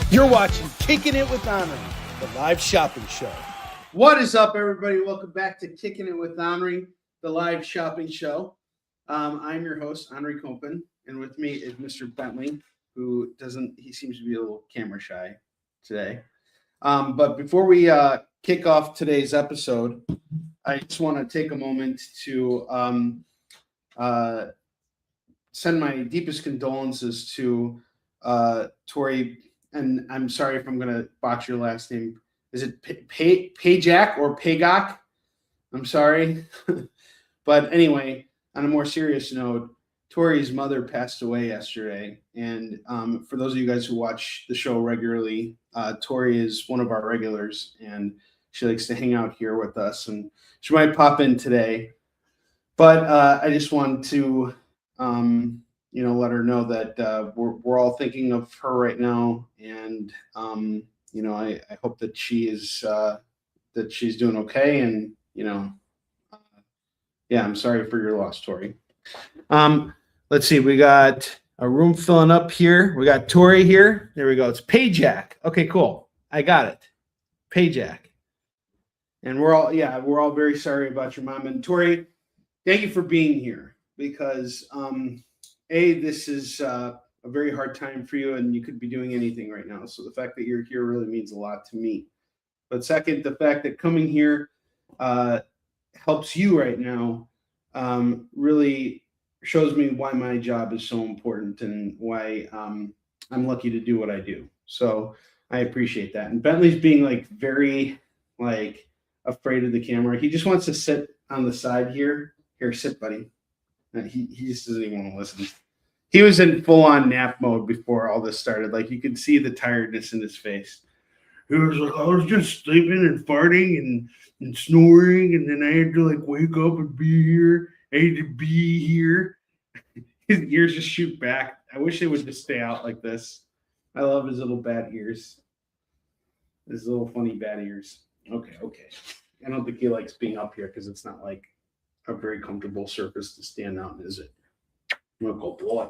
You're watching Kicking It with Onrie, the live shopping show. What is up, everybody? Welcome back to Kicking It with Onrie, the live shopping show. I'm your host, Onrie Kompen, and with me is Mr. Bentley, who he seems to be a little camera shy today. But before we kick off today's episode, I just want to take a moment to send my deepest condolences to Tori. And I'm sorry if I'm going to botch your last name. Is it Pajak or Pagok? I'm sorry. But anyway, on a more serious note, Tori's mother passed away yesterday. And for those of you guys who watch the show regularly, Tori is one of our regulars. And she likes to hang out here with us. And she might pop in today. But I just wanted to let her know that we're all thinking of her right now, and I hope that she's doing okay, and I'm sorry for your loss, Tori. Let's see, we got a room filling up here. We got Tori here. There we go. It's Pajak. Okay, cool. I got it. Pajak. And we're all very sorry about your mom. And Tori, thank you for being here, because this is a very hard time for you, and you could be doing anything right now. So the fact that you're here really means a lot to me. But second, the fact that coming here helps you right now really shows me why my job is so important and why I'm lucky to do what I do. So I appreciate that. And Bentley's being very afraid of the camera. He just wants to sit on the side here. Here, sit, buddy. He just doesn't even want to listen. He was in full-on nap mode before all this started. You could see the tiredness in his face. He was like, I was just sleeping and farting and snoring, and then I had to wake up and be here. I had to be here. His ears just shoot back. I wish they would just stay out like this. I love his little bat ears. His little funny bat ears. Okay. I don't think he likes being up here because it's not a very comfortable surface to stand on, is it? I'm gonna go, boy.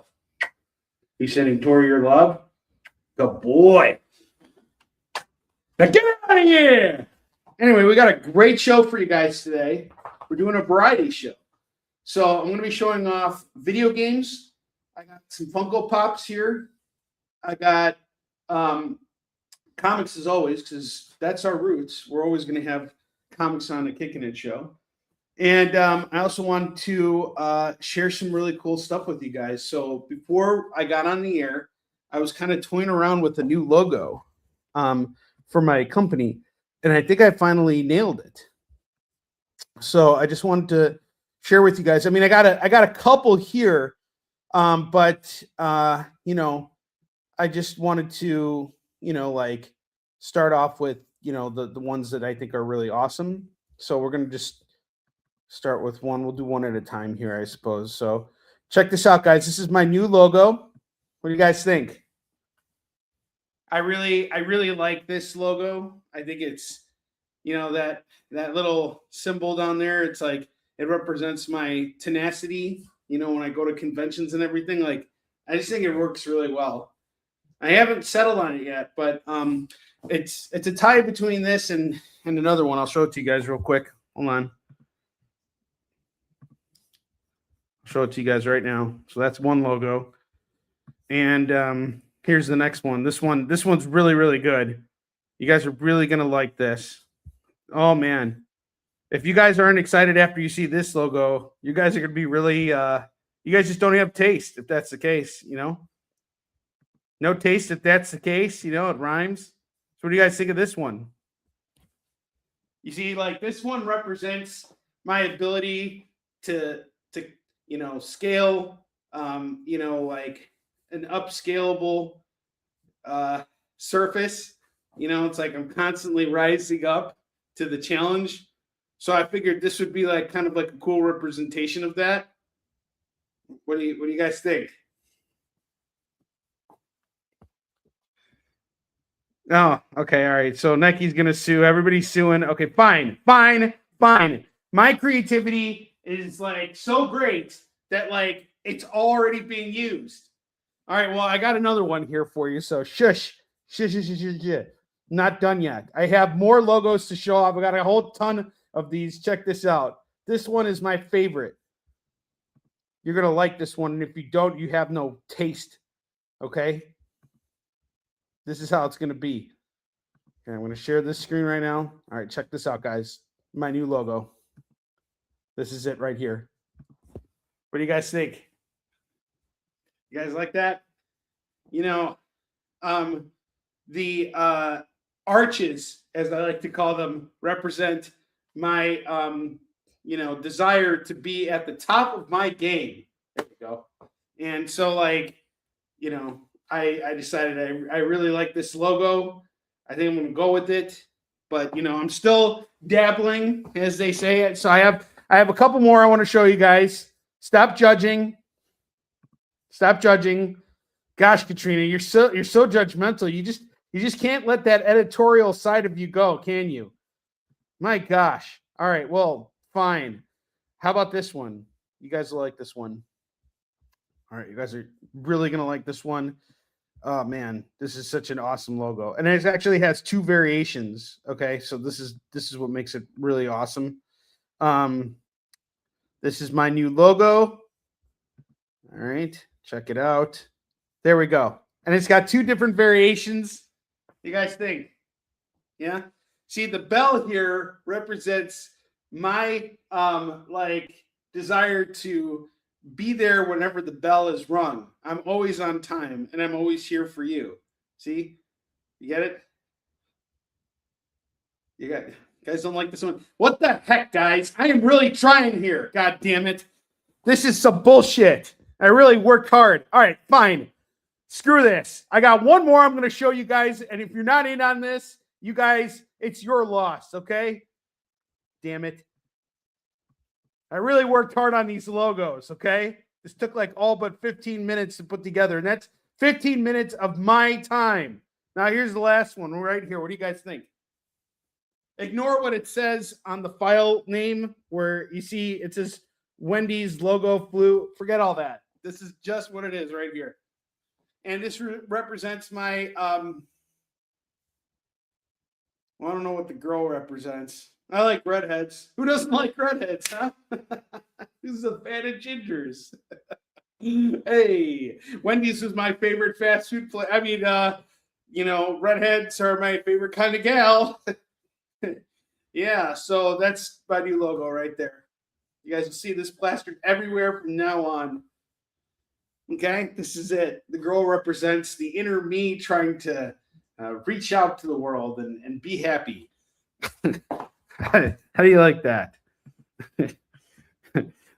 He's sending Tori your love. Good boy. Now get out of here. Anyway, we got a great show for you guys today. We're doing a variety show. So I'm going to be showing off video games. I got some Funko Pops here. I got comics as always, because that's our roots. We're always going to have comics on the Kickin' It show. And I also want to share some really cool stuff with you guys. So before I got on the air, I was kind of toying around with a new logo for my company, and I think I finally nailed it. So I just wanted to share with you guys. I mean, I got a couple here, but I just wanted to start off with the ones that I think are really awesome. So we're gonna just start with one. We'll do one at a time here, I suppose. So check this out, guys. This is my new logo. What do you guys think? I really like this logo. I think it's, that little symbol down there. It's it represents my tenacity, when I go to conventions and everything. I just think it works really well. I haven't settled on it yet, but it's a tie between this and another one. I'll show it to you guys real quick. Hold on. Show it to you guys right now. So that's one logo, and here's the next one. This one's really, really good. You guys are really gonna like this. Oh man, if you guys aren't excited after you see this logo, you guys are gonna be really you guys just don't have taste if that's the case. No taste if that's the case. It rhymes. So what do you guys think of this one? You see, this one represents my ability to scale, an upscalable surface. It's I'm constantly rising up to the challenge. So I figured this would be kind of a cool representation of that. What do you guys think? Oh, okay, all right. So Nike's gonna sue. Everybody's suing. Okay, fine. My creativity is so great that it's already being used. All right, well, I got another one here for you. So shush. Not done yet. I have more logos to show off. I got a whole ton of these. Check this out. This one is my favorite. You're going to like this one. And if you don't, you have no taste. Okay? This is how it's going to be. Okay, I'm going to share this screen right now. All right, check this out, guys. My new logo. This is it right here. What do you guys think? You guys like that? You know, the arches, as I like to call them, represent my, desire to be at the top of my game. There we go. And so, like, I decided I really like this logo. I think I'm going to go with it. But, I'm still dabbling, as they say. So I have a couple more I want to show you guys. Stop judging. Stop judging. Gosh, Katrina, you're so judgmental. You just can't let that editorial side of you go, can you? My gosh. All right, well, fine. How about this one? You guys will like this one. All right, you guys are really going to like this one. Oh, man, this is such an awesome logo. And it actually has two variations, okay? So this is what makes it really awesome. This is my new logo. All right, check it out. There we go. And it's got two different variations. You guys think? Yeah? See, the bell here represents my desire to be there whenever the bell is rung. I'm always on time and I'm always here for you. See? You get it? You guys don't like this one? What the heck, guys? I am really trying here. God damn it. This is some bullshit. I really worked hard. All right, fine. Screw this. I got one more I'm going to show you guys. And if you're not in on this, you guys, it's your loss, okay? Damn it. I really worked hard on these logos, okay? This took like all but 15 minutes to put together. And that's 15 minutes of my time. Now, here's the last one right here. What do you guys think? Ignore what it says on the file name where you see it says Wendy's logo flew. Forget all that. This is just what it is right here. And this represents my, I don't know what the girl represents. I like redheads. Who doesn't like redheads, huh? Who's a fan of gingers? Hey, Wendy's was my favorite fast food place. I mean, redheads are my favorite kind of gal. Yeah, so that's my new logo right there. You guys will see this plastered everywhere from now on. Okay, this is it. The girl represents the inner me trying to reach out to the world and be happy. How do you like that?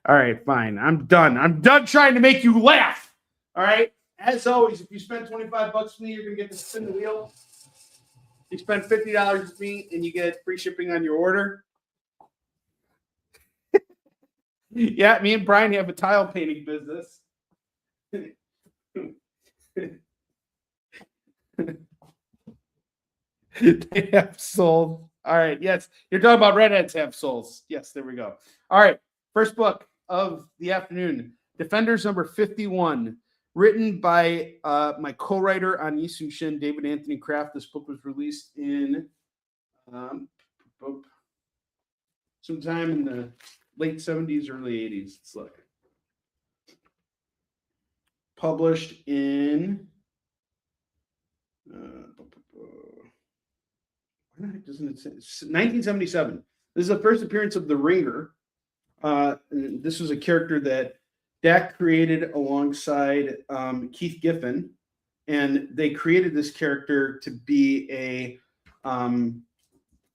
All right, fine. I'm done. I'm done trying to make you laugh. All right. As always, if you spend $25 with me, you're gonna get to spin the wheel. You spend $50 with me, and you get free shipping on your order. Yeah, me and Brian have a tile painting business. They have souls. All right. Yes. You're talking about redheads have souls. Yes. There we go. All right. First book of the afternoon, Defenders number 51, written by my co-writer on Yisun Shin, David Anthony Kraft. This book was released in sometime in the late 70s, early 80s. Let's look. Published in why the heck doesn't it say 1977? This is the first appearance of the Ringer. This was a character that Dak created alongside Keith Giffen, and they created this character to be a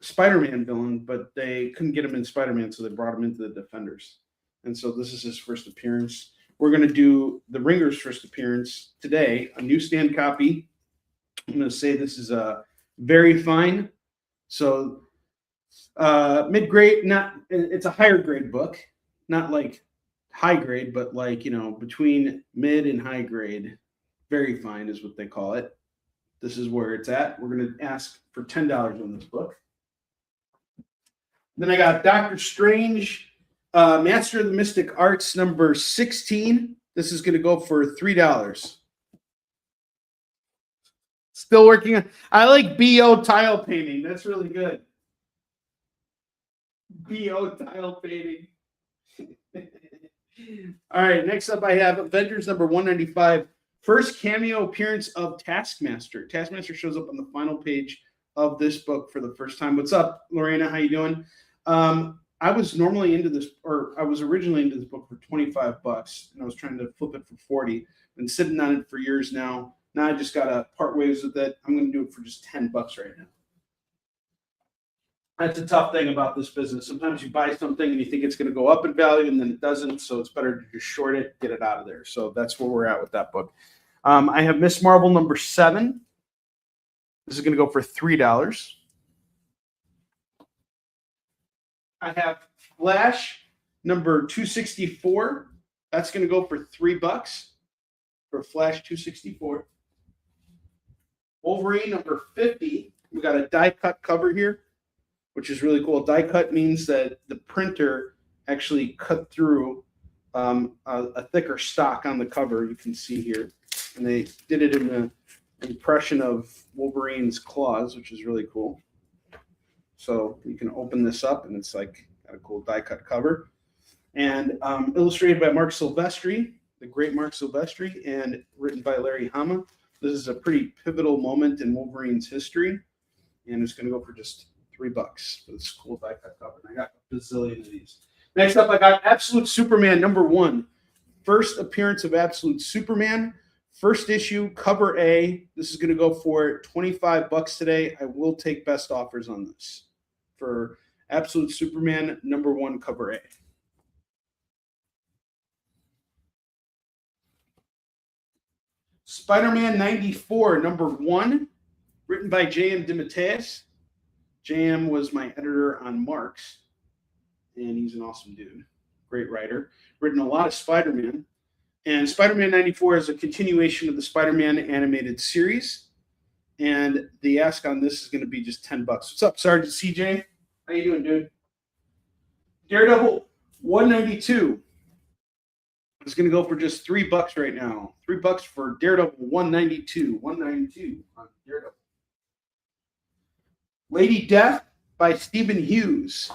Spider-Man villain, but they couldn't get him in Spider-Man, so they brought him into the Defenders. And so this is his first appearance. We're going to do the Ringer's first appearance today, a newsstand copy. I'm going to say this is very fine. So mid-grade, it's a higher grade book, not like high grade, but like, between mid and high grade. Very fine is what they call it. This is where it's at. We're going to ask for $10 on this book. Then I got Doctor Strange, Master of the Mystic Arts number 16. This is going to go for $3. Still working on. I like BO tile painting. That's really good. BO tile painting. All right, next up I have Avengers number 195. First cameo appearance of Taskmaster. Taskmaster shows up on the final page of this book for the first time. What's up, Lorena? How you doing? I was normally into this, or I was originally into this book for $25, and I was trying to flip it for 40. Been sitting on it for years now. Now I just gotta part ways with it. I'm gonna do it for just $10 right now. That's a tough thing about this business. Sometimes you buy something and you think it's going to go up in value, and then it doesn't. So it's better to just short it, get it out of there. So that's where we're at with that book. I have Miss Marvel number 7. This is going to go for $3. I have Flash number 264. That's going to go for $3 for Flash 264. Wolverine number 50. We got a die cut cover here, which is really cool. Die cut means that the printer actually cut through a thicker stock on the cover, you can see here. And they did it in the impression of Wolverine's claws, which is really cool. So you can open this up, and it's like got a cool die cut cover. And illustrated by Mark Silvestri, the great Mark Silvestri, and written by Larry Hama. This is a pretty pivotal moment in Wolverine's history, and it's going to go for just $3 for this cool die cut cover. And I got a bazillion of these. Next up, I got Absolute Superman number 1. First appearance of Absolute Superman. First issue, cover A. This is going to go for $25 today. I will take best offers on this for Absolute Superman number 1, cover A. Spider-Man 94 number 1, written by J.M. DeMatteis. JM was my editor on Marks, and he's an awesome dude. Great writer. Written a lot of Spider-Man. And Spider-Man 94 is a continuation of the Spider-Man animated series. And the ask on this is going to be just $10. What's up, Sergeant CJ? How you doing, dude? Daredevil 192 is going to go for just $3 right now. $3 for Daredevil 192. 192 on Daredevil. Lady Death by Stephen Hughes.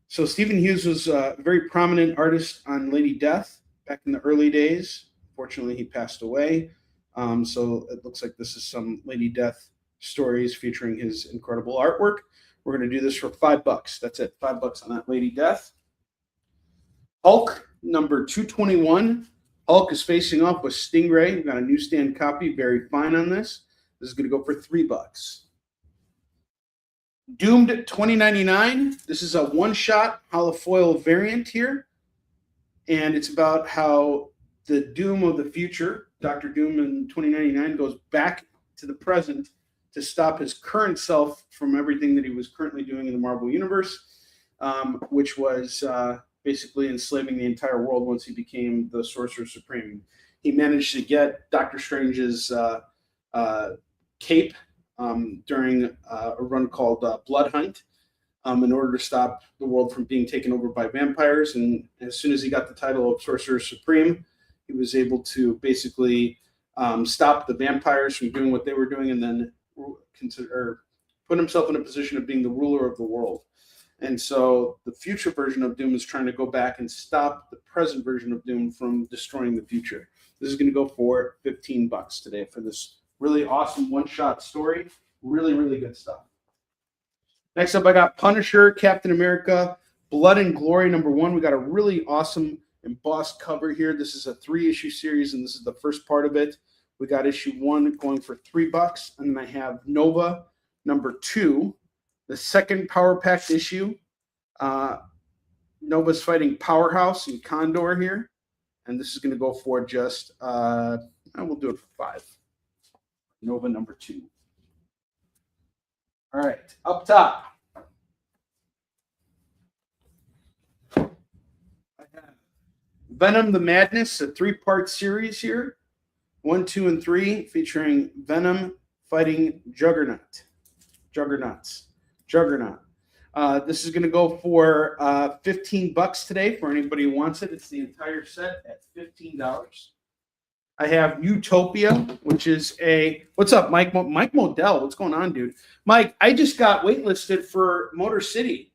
So Stephen Hughes was a very prominent artist on Lady Death back in the early days. Fortunately, he passed away. So it looks like this is some Lady Death stories featuring his incredible artwork. We're going to do this for $5. That's it, $5 on that Lady Death. Hulk number 221. Hulk is facing off with Stingray. We've got a newsstand copy, very fine on this. This is going to go for $3. Doomed 2099. This is a one-shot holofoil variant here. And it's about how the Doom of the future, Dr. Doom in 2099, goes back to the present to stop his current self from everything that he was currently doing in the Marvel Universe, which was basically enslaving the entire world once he became the Sorcerer Supreme. He managed to get Doctor Strange's cape during a run called Blood Hunt in order to stop the world from being taken over by vampires. And as soon as he got the title of Sorcerer Supreme, he was able to basically stop the vampires from doing what they were doing, and then put himself in a position of being the ruler of the world. And so the future version of Doom is trying to go back and stop the present version of Doom from destroying the future. This is going to go for $15 today for this really awesome one-shot story. Really, really good stuff. Next up, I got Punisher, Captain America, Blood and Glory number 1. We got a really awesome embossed cover here. This is a 3-issue series, and this is the first part of it. We got issue 1 going for $3, and then I have Nova number 2, the second Power Pack issue. Nova's fighting Powerhouse and Condor here, and this is going to go for just, we'll do it for $5. Nova number 2. All right, up top. I have Venom the Madness, a 3-part series here. 1, 2, and 3, featuring Venom fighting Juggernaut. Juggernaut. This is going to go for $15 today for anybody who wants it. It's the entire set at $15. I have Utopia, which is a, what's up, Mike? Mike Modell, what's going on, dude? Mike, I just got waitlisted for Motor City.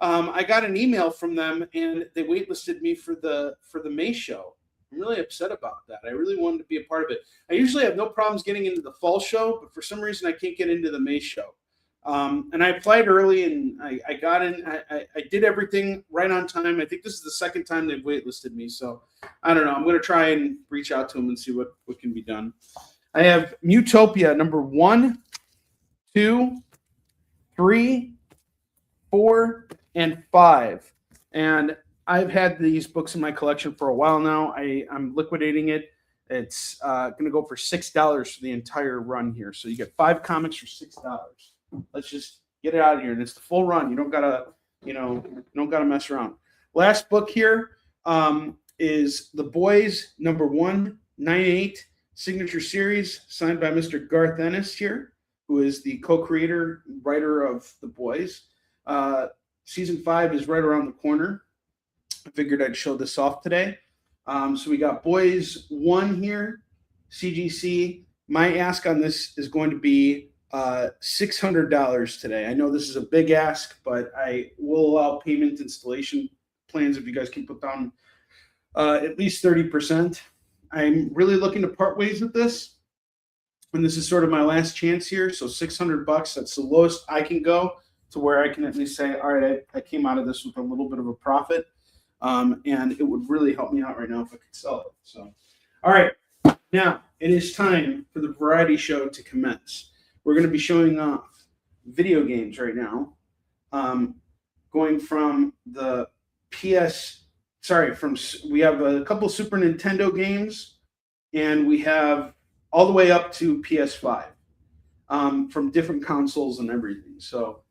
I got an email from them, and they waitlisted me for the May show. I'm really upset about that. I really wanted to be a part of it. I usually have no problems getting into the fall show, but for some reason I can't get into the May show. And I applied early, and I got in. I did everything right on time. I think this is the second time they've waitlisted me, so I don't know. I'm going to try and reach out to them and see what can be done. I have Utopia number 1, 2, 3, 4, and 5. And I've had these books in my collection for a while now. I'm liquidating it. It's going to go for $6 for the entire run here. So you get 5 comics for $6. Let's just get it out of here. And it's the full run. You don't gotta, mess around. Last book here is The Boys number 198 signature series, signed by Mr. Garth Ennis here, who is the co-creator, writer of The Boys. Season 5 is right around the corner. I figured I'd show this off today. So we got Boys 1 here, CGC. My ask on this is going to be $600 today. I know this is a big ask, but I will allow payment installation plans if you guys can put down at least 30%. I'm really looking to part ways with this, and this is sort of my last chance here. So $600, that's the lowest I can go, to where I can at least say, all right, I came out of this with a little bit of a profit, and it would really help me out right now if I could sell it. So, all right, now it is time for the variety show to commence. We're going to be showing off video games right now, going from the we have a couple Super Nintendo games, and we have all the way up to PS5, from different consoles and everything. So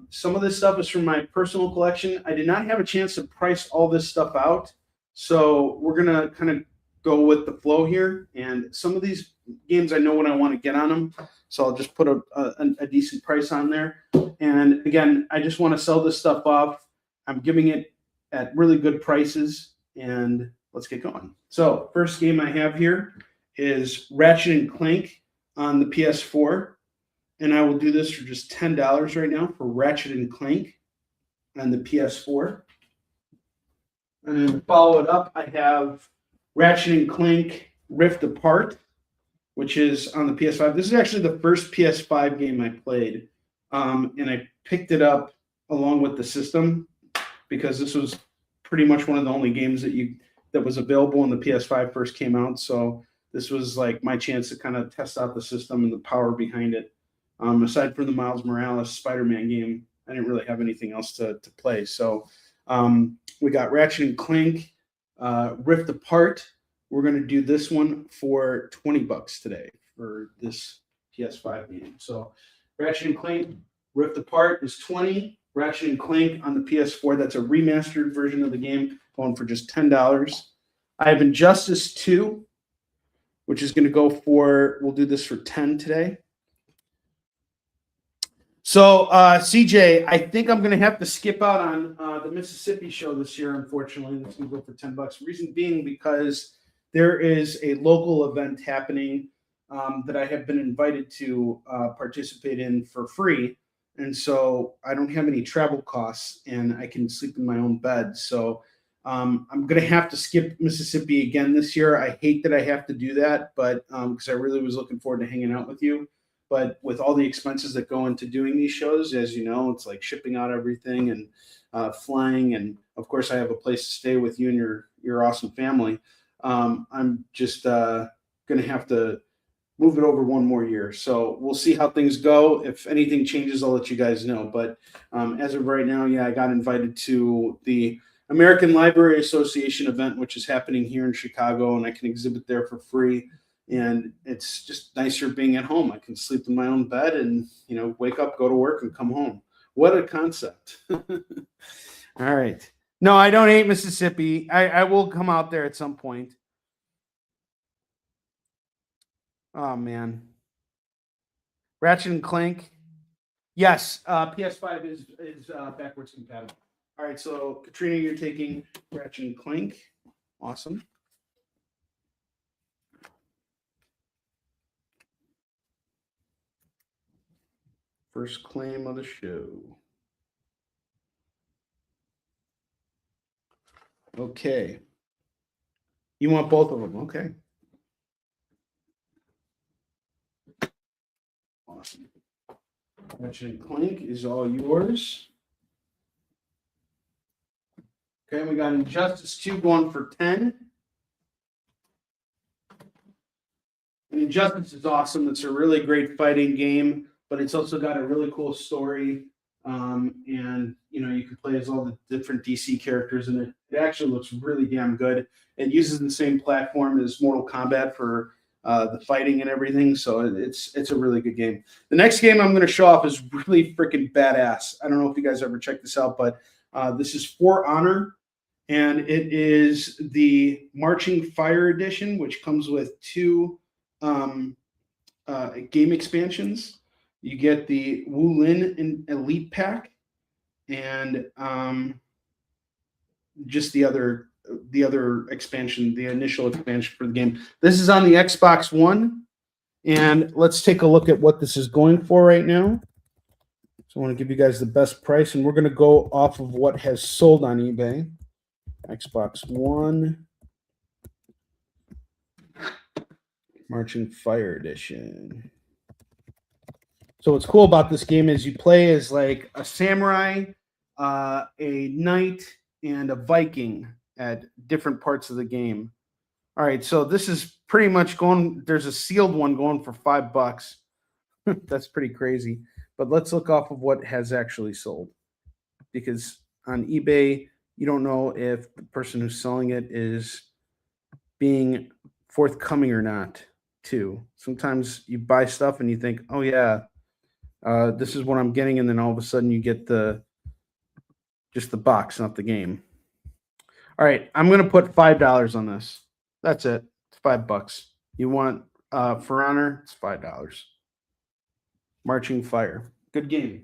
some of this stuff is from my personal collection. I did not have a chance to price all this stuff out, so we're going to kind of go with the flow here. And some of these games, I know what I want to get on them, so I'll just put a decent price on there. And again, I just want to sell this stuff off. I'm giving it at really good prices, and let's get going. So first game I have here is Ratchet and Clank on the PS4. And I will do this for just $10 right now for Ratchet and Clank on the PS4. And then to follow it up, I have Ratchet and Clank Rift Apart, which is on the PS5. This is actually the first PS5 game I played. And I picked it up along with the system because this was pretty much one of the only games that was available when the PS5 first came out. So this was like my chance to kind of test out the system and the power behind it. Aside from the Miles Morales Spider-Man game, I didn't really have anything else to play. So we got Ratchet and Clank Rift Apart. We're going to do this one for $20 today for this PS5 game. So Ratchet and Clank Rift Apart is $20. Ratchet and Clank on the PS4, that's a remastered version of the game, going for just $10. I have Injustice 2, which is going to go for, we'll do this for $10 today. So, CJ, I think I'm going to have to skip out on the Mississippi show this year, unfortunately. It's going to go for $10. Reason being because there is a local event happening that I have been invited to participate in for free. And so I don't have any travel costs, and I can sleep in my own bed. So I'm going to have to skip Mississippi again this year. I hate that I have to do that, but because I really was looking forward to hanging out with you. But with all the expenses that go into doing these shows, as you know, it's like shipping out everything and flying. And, of course, I have a place to stay with you and your awesome family. I'm just going to have to move it over one more year. So we'll see how things go. If anything changes, I'll let you guys know. But as of right now, yeah, I got invited to the American Library Association event, which is happening here in Chicago, and I can exhibit there for free. And it's just nicer being at home. I can sleep in my own bed and, wake up, go to work, and come home. What a concept. All right. No, I don't hate Mississippi. I will come out there at some point. Oh, man. Ratchet and Clank. Yes, PS5 is backwards compatible. All right, so Katrina, you're taking Ratchet and Clank. Awesome. First claim of the show. Okay. You want both of them? Okay. Awesome. Ratchet and Clank is all yours. Okay, we got Injustice 2 going for 10. And Injustice is awesome. It's a really great fighting game, but it's also got a really cool story. And you know, you can play as all the different DC characters, and it actually looks really damn good. It uses the same platform as Mortal Kombat for the fighting and everything, so it's a really good game. The next game I'm going to show off is really freaking badass. I don't know if you guys ever checked this out, but this is For Honor, and it is the Marching Fire Edition, which comes with 2 game expansions. You get the Wu Lin Elite Pack, and just the other expansion, the initial expansion for the game. This is on the Xbox One, and let's take a look at what this is going for right now. So I want to give you guys the best price, and we're going to go off of what has sold on eBay. Xbox One, Marching Fire Edition. So what's cool about this game is you play as like a samurai, a knight, and a Viking at different parts of the game. All right, so this is pretty much going. There's a sealed one going for $5. That's pretty crazy. But let's look off of what has actually sold, because on eBay you don't know if the person who's selling it is being forthcoming or not. Too sometimes you buy stuff and you think, oh yeah, this is what I'm getting, and then all of a sudden you get just the box, not the game. All right, I'm gonna put $5 on this. That's it. It's $5. You want For Honor? It's $5. Marching Fire, good game.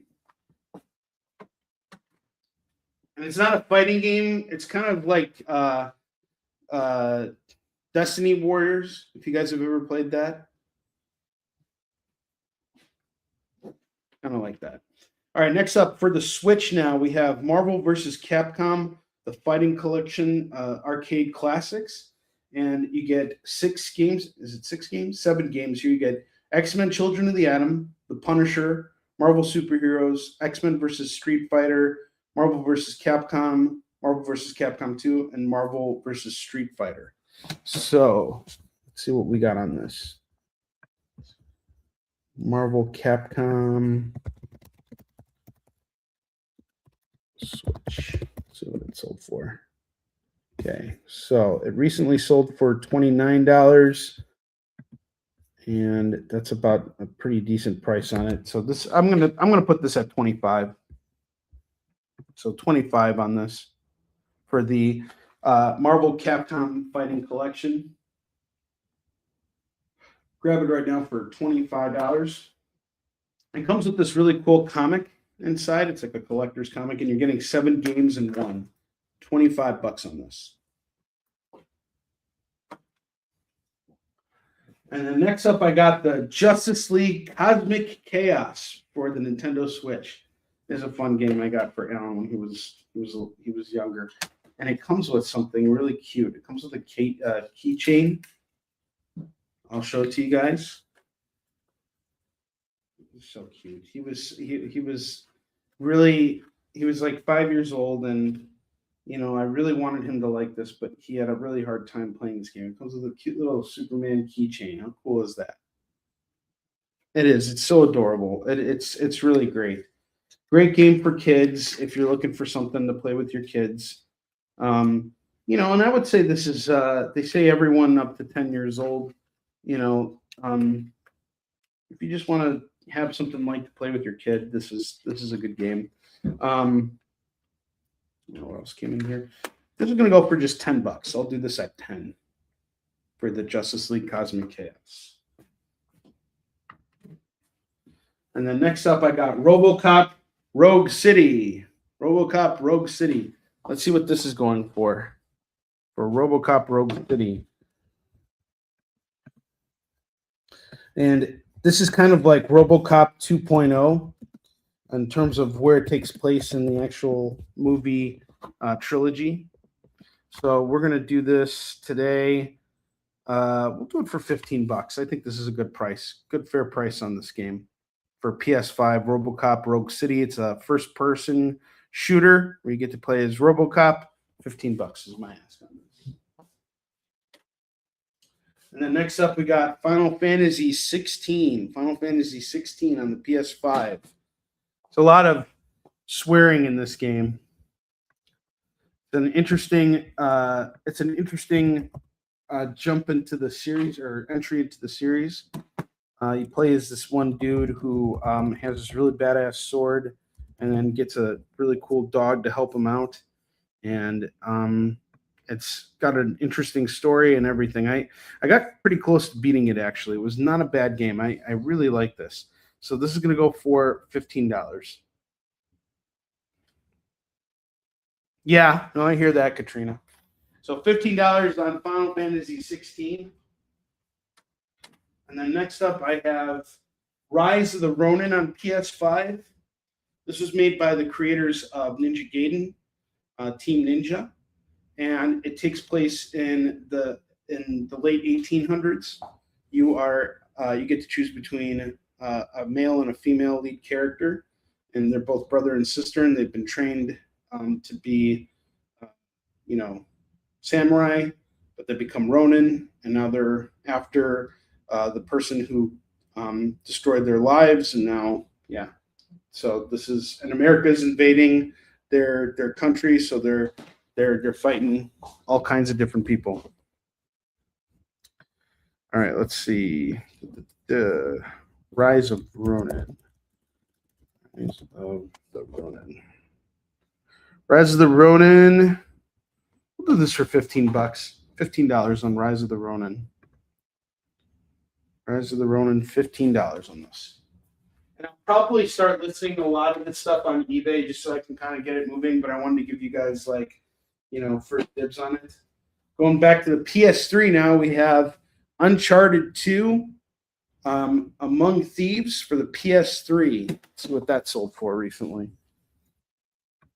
And it's not a fighting game. It's kind of like Destiny Warriors, if you guys have ever played that. Kind of like that. All right, next up for the Switch now, we have Marvel vs. Capcom, the Fighting Collection Arcade Classics. And you get 6 games. Is it 6 games? 7 games here. You get X-Men Children of the Atom, The Punisher, Marvel Superheroes, X-Men vs. Street Fighter, Marvel vs. Capcom, Marvel vs. Capcom 2, and Marvel vs. Street Fighter. So let's see what we got on this. Marvel Capcom Switch. Let's see what it sold for. Okay, so it recently sold for $29, and that's about a pretty decent price on it. So this I'm gonna put this at 25. So 25 on this for the Marvel Capcom Fighting Collection. Grab it right now for $25. It comes with this really cool comic inside. It's like a collector's comic, and you're getting 7 games in one. $25 on this. And then next up, I got the Justice League Cosmic Chaos for the Nintendo Switch. It's a fun game I got for Alan when he was younger, and it comes with something really cute. It comes with a keychain. I'll show it to you guys. It's so cute. He was like 5 years old, and you know, I really wanted him to like this, but he had a really hard time playing this game. It comes with a cute little Superman keychain. How cool is that? It is. It's so adorable. It's really great. Great game for kids if you're looking for something to play with your kids. You know, and I would say this is they say everyone up to 10 years old, you know, if you just want to have something like to play with your kid, this is a good game. You know what else came in here? This is going to go for just $10. I'll do this at 10 for the Justice League Cosmic Chaos. And then next up, I got RoboCop Rogue City. RoboCop Rogue City. Let's see what this is going for RoboCop Rogue City. And this is kind of like RoboCop 2.0. in terms of where it takes place in the actual movie trilogy. So we're gonna do this today. We'll do it for $15. I think this is a good price, good fair price on this game for PS5. RoboCop Rogue City. It's a first-person shooter where you get to play as RoboCop. $15 is my ask on this. And then next up, we got Final Fantasy 16. Final Fantasy 16 on the PS5. It's a lot of swearing in this game. It's an interesting. Jump into the series or entry into the series. You play as this one dude who has this really badass sword, and then gets a really cool dog to help him out. And it's got an interesting story and everything. I got pretty close to beating it, actually. It was not a bad game. I really like this. So this is going to go for $15. Yeah, no, I hear that, Katrina. So $15 on Final Fantasy 16. And then next up, I have Rise of the Ronin on PS5. This was made by the creators of Ninja Gaiden, Team Ninja, and it takes place in the late 1800s. You get to choose between a male and a female lead character, and they're both brother and sister, and they've been trained to be, samurai, but they become Ronin, and now they're after the person who destroyed their lives, and now, yeah. So this is, and America's invading their country, so they're fighting all kinds of different people. All right, let's see. The Rise of Ronin. Rise of the Ronin. Rise of the Ronin. We'll do this for $15. $15 on Rise of the Ronin. Rise of the Ronin, $15 on this. And I'll probably start listing a lot of this stuff on eBay just so I can kind of get it moving, but I wanted to give you guys, first dibs on it. Going back to the PS3 now, we have Uncharted 2, Among Thieves for the PS3. Let's see what that sold for recently.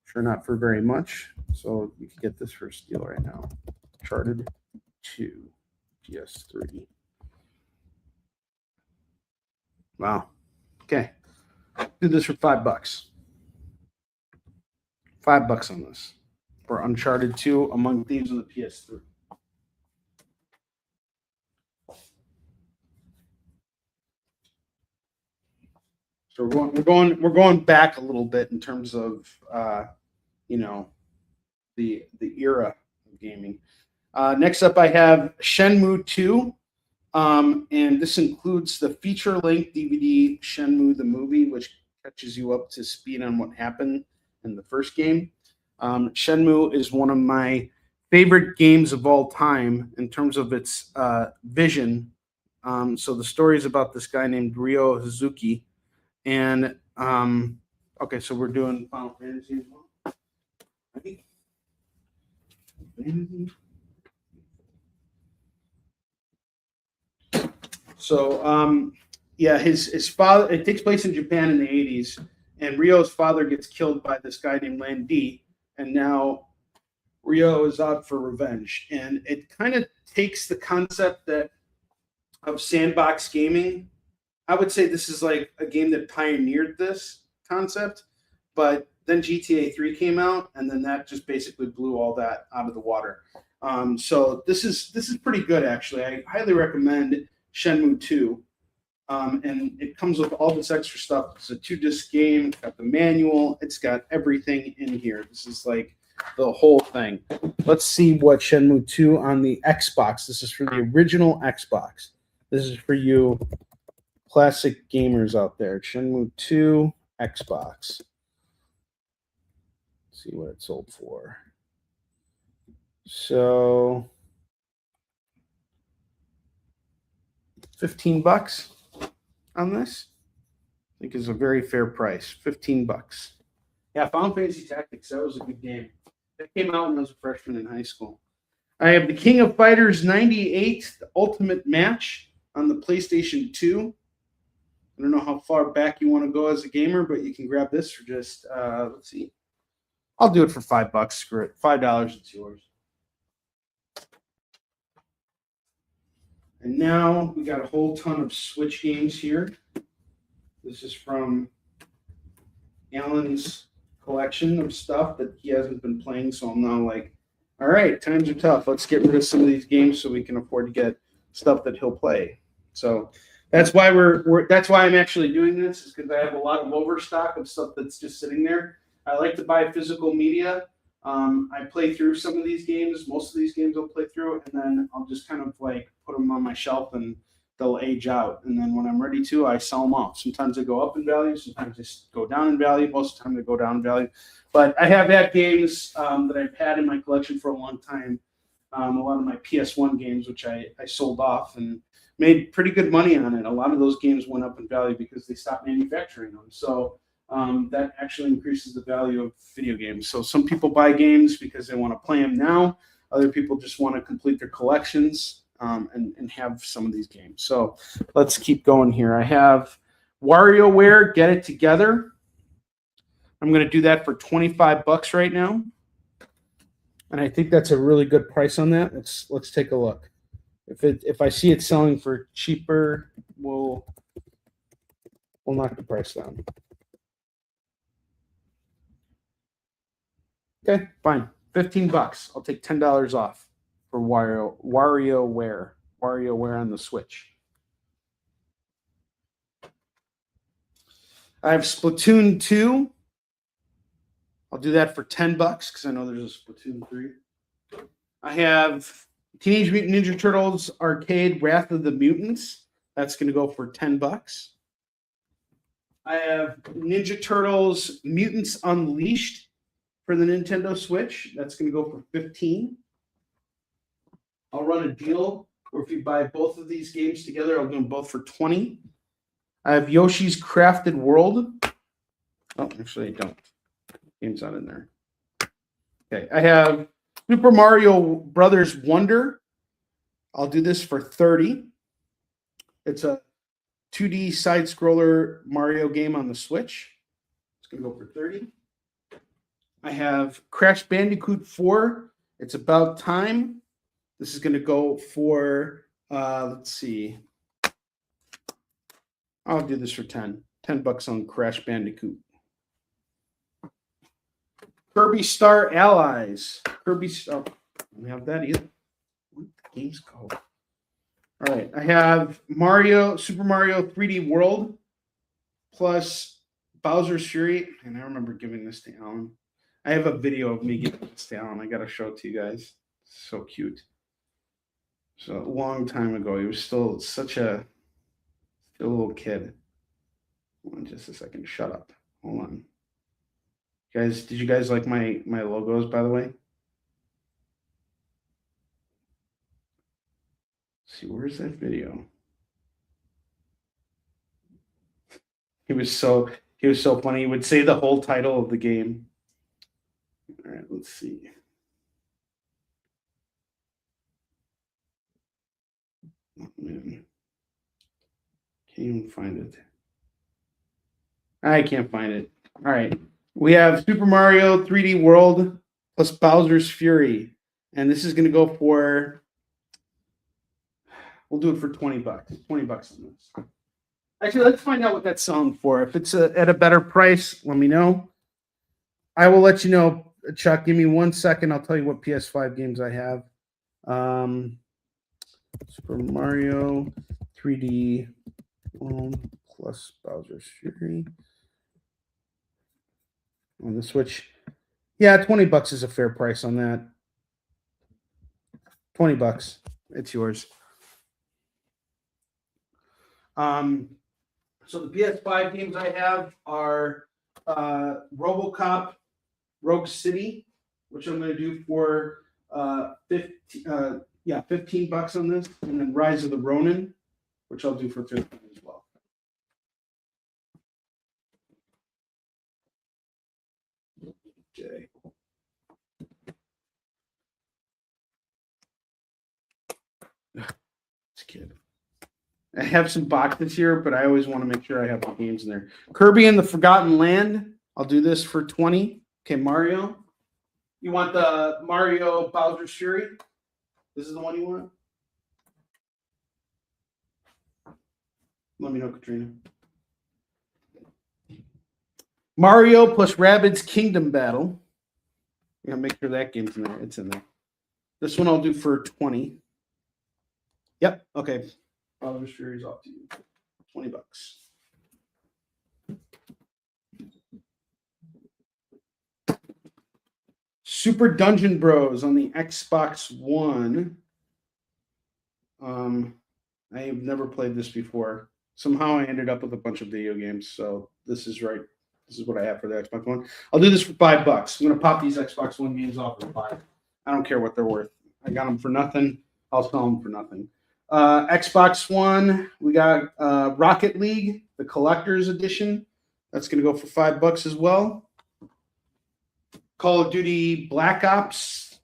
Sure, not for very much. So you can get this for a steal right now. Uncharted 2, PS3. Wow. Okay. Do this for $5. $5 on this for Uncharted 2, Among Thieves on the PS3. So we're going back a little bit in terms of the era of gaming. Next up, I have Shenmue 2. And this includes the feature-length DVD Shenmue the Movie, which catches you up to speed on what happened in the first game. Shenmue is one of my favorite games of all time in terms of its vision. So the story is about this guy named Ryo Hazuki. And, okay, so we're doing Final Fantasy as well. Ready? So, his father, it takes place in Japan in the 80s, and Ryo's father gets killed by this guy named Lan Di, and now Ryo is out for revenge. And it kind of takes the concept of sandbox gaming. I would say this is like a game that pioneered this concept, but then GTA 3 came out, and then that just basically blew all that out of the water. So this is pretty good, actually. I highly recommend Shenmue 2. And it comes with all this extra stuff. It's a 2-disc game. It's got the manual. It's got everything in here. This is like the whole thing. Let's see what Shenmue 2 on the Xbox. This is for the original Xbox. This is for you classic gamers out there. Shenmue 2 Xbox. Let's see what it sold for. So $15 on this, I think is a very fair price. $15. Yeah, Final Fantasy Tactics, that was a good game. That came out when I was a freshman in high school. I have the King of Fighters 98, the Ultimate Match on the PlayStation 2. I don't know how far back you want to go as a gamer, but you can grab this for just, let's see. I'll do it for $5. Screw it. $5, it's yours. And now we got a whole ton of Switch games here. This is from Alan's collection of stuff that he hasn't been playing. So I'm now like, all right, times are tough. Let's get rid of some of these games so we can afford to get stuff that he'll play. So that's why that's why I'm actually doing this, is because I have a lot of overstock of stuff that's just sitting there. I like to buy physical media. I play through some of these games. Most of these games I'll play through, and then I'll just kind of like put them on my shelf and they'll age out. And then when I'm ready to, I sell them off. Sometimes they go up in value. Sometimes they go down in value. Most of the time they go down in value. But I have had games that I've had in my collection for a long time. A lot of my PS1 games, which I sold off and made pretty good money on it. A lot of those games went up in value because they stopped manufacturing them. So that actually increases the value of video games. So some people buy games because they want to play them now. Other people just want to complete their collections and have some of these games. So let's keep going here. I have WarioWare Get It Together. I'm going to do that for $25 right now. And I think that's a really good price on that. Let's take a look. If I see it selling for cheaper, we'll knock the price down. Okay, fine. $15. I'll take $10 off for WarioWare on the Switch. I have Splatoon 2. I'll do that for $10 because I know there's a Splatoon 3. I have Teenage Mutant Ninja Turtles Arcade Wrath of the Mutants. That's going to go for $10. I have Ninja Turtles Mutants Unleashed for the Nintendo Switch. That's going to go for $15. I'll run a deal where if you buy both of these games together, I'll do them both for $20. I have Yoshi's Crafted World. Oh, actually, I don't. Game's not in there. Okay, I have Super Mario Brothers Wonder. I'll do this for $30. It's a 2D side-scroller Mario game on the Switch. It's going to go for $30. I have Crash Bandicoot 4. It's About Time. This is going to go for, let's see. I'll do this for $10. $10 on Crash Bandicoot. Kirby Star Allies. Kirby Star. I don't have that either. Where did the games go? All right. I have Super Mario 3D World plus Bowser's Fury. And I remember giving this to Alan. I have a video of me giving this to Alan. I got to show it to you guys. So cute. So a long time ago. He was still a little kid. Hold on just a second. Shut up. Hold on. Guys, did you guys like my logos, by the way? Let's see, where's that video? He was so funny. He would say the whole title of the game. All right, let's see. Oh, man. Can't even find it. I can't find it. All right. We have Super Mario 3D World plus Bowser's Fury. And this is going to go for, we'll do it for $20. $20 on this. Actually, let's find out what that's selling for. If it's at a better price, let me know. I will let you know. Chuck, give me 1 second. I'll tell you what PS5 games I have. Super Mario 3D World plus Bowser's Fury on the Switch. Yeah, $20 is a fair price on that. $20. It's yours. So the PS5 games I have are RoboCop Rogue City, which I'm going to do for $15 on this, and then Rise of the Ronin, which I'll do for $15 as well. Okay. This kid. I have some boxes here, but I always want to make sure I have the games in there. Kirby and the Forgotten Land. I'll do this for 20. Okay, Mario. You want the Mario Bowser's Fury? This is the one you want? Let me know, Katrina. Mario plus Rabbids Kingdom Battle. Yeah, make sure that game's in there. It's in there. This one I'll do for 20. Yep. Okay. Bowser's Fury is off to you. $20. Super Dungeon Bros on the Xbox One. I have never played this before. Somehow I ended up with a bunch of video games, so this is right. This is what I have for the Xbox One. I'll do this for $5. I'm gonna pop these Xbox One games off for $5. I don't care what they're worth. I got them for nothing. I'll sell them for nothing. Xbox One, we got Rocket League, the Collector's Edition. That's gonna go for $5 as well. Call of Duty Black Ops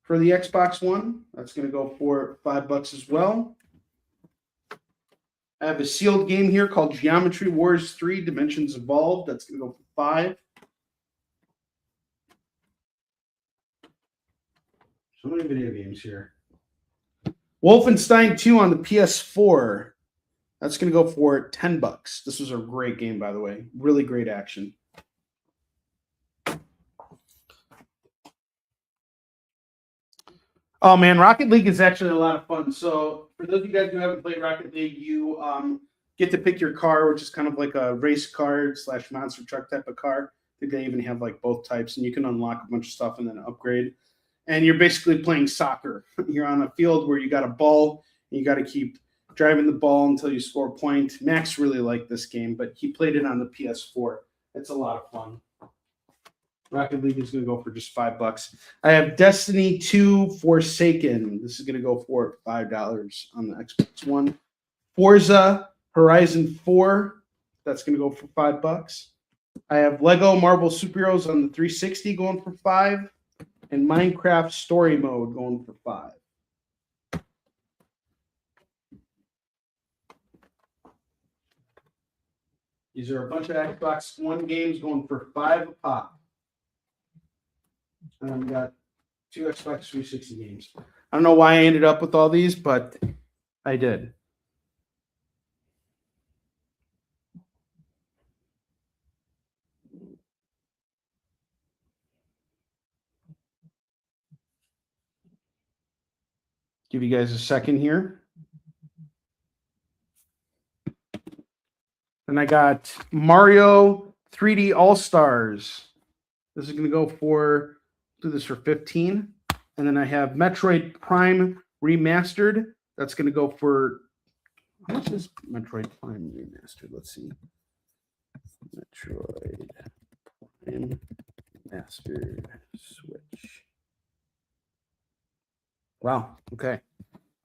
for the Xbox One. That's going to go for $5 as well. I have a sealed game here called Geometry Wars 3 Dimensions Evolved. That's going to go for $5. So many video games here. Wolfenstein 2 on the PS4. That's going to go for $10. This was a great game, by the way. Really great action. Oh man, Rocket League is actually a lot of fun. So for those of you guys who haven't played Rocket League, you get to pick your car, which is kind of like a race car / monster truck type of car. I think they even have like both types, and you can unlock a bunch of stuff and then upgrade. And you're basically playing soccer. You're on a field where you got a ball, and you got to keep driving the ball until you score a point. Max really liked this game, but he played it on the PS4. It's a lot of fun. Rocket League is going to go for just $5. I have Destiny 2 Forsaken. This is going to go for $5 on the Xbox One. Forza Horizon 4. That's going to go for $5. I have Lego Marvel Superheroes on the 360 going for $5. And Minecraft Story Mode going for $5. These are a bunch of Xbox One games going for $5 a pop. And we got 2 Xbox 360 games. I don't know why I ended up with all these, but I did. Give you guys a second here. And I got Mario 3D All-Stars. This is going to go for, do this for 15. And then I have Metroid Prime Remastered. That's going to go for, how much is Metroid Prime Remastered? Let's see. Metroid Prime Remastered Switch. Wow. Okay.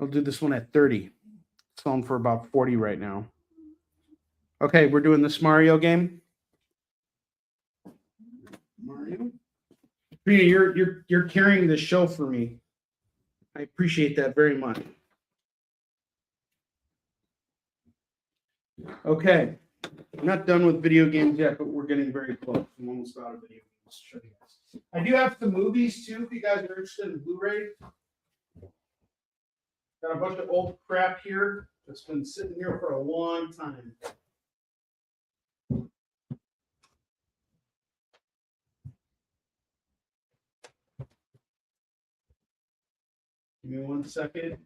I'll do this one at 30. It's selling for about 40 right now. Okay, we're doing this Mario game. Mario? Trina, you're carrying this show for me. I appreciate that very much. Okay. I'm not done with video games yet, but we're getting very close. I'm almost out of video games to show you guys. I do have some movies too, if you guys are interested in Blu-ray. Got a bunch of old crap here that's been sitting here for a long time. Give me 1 second.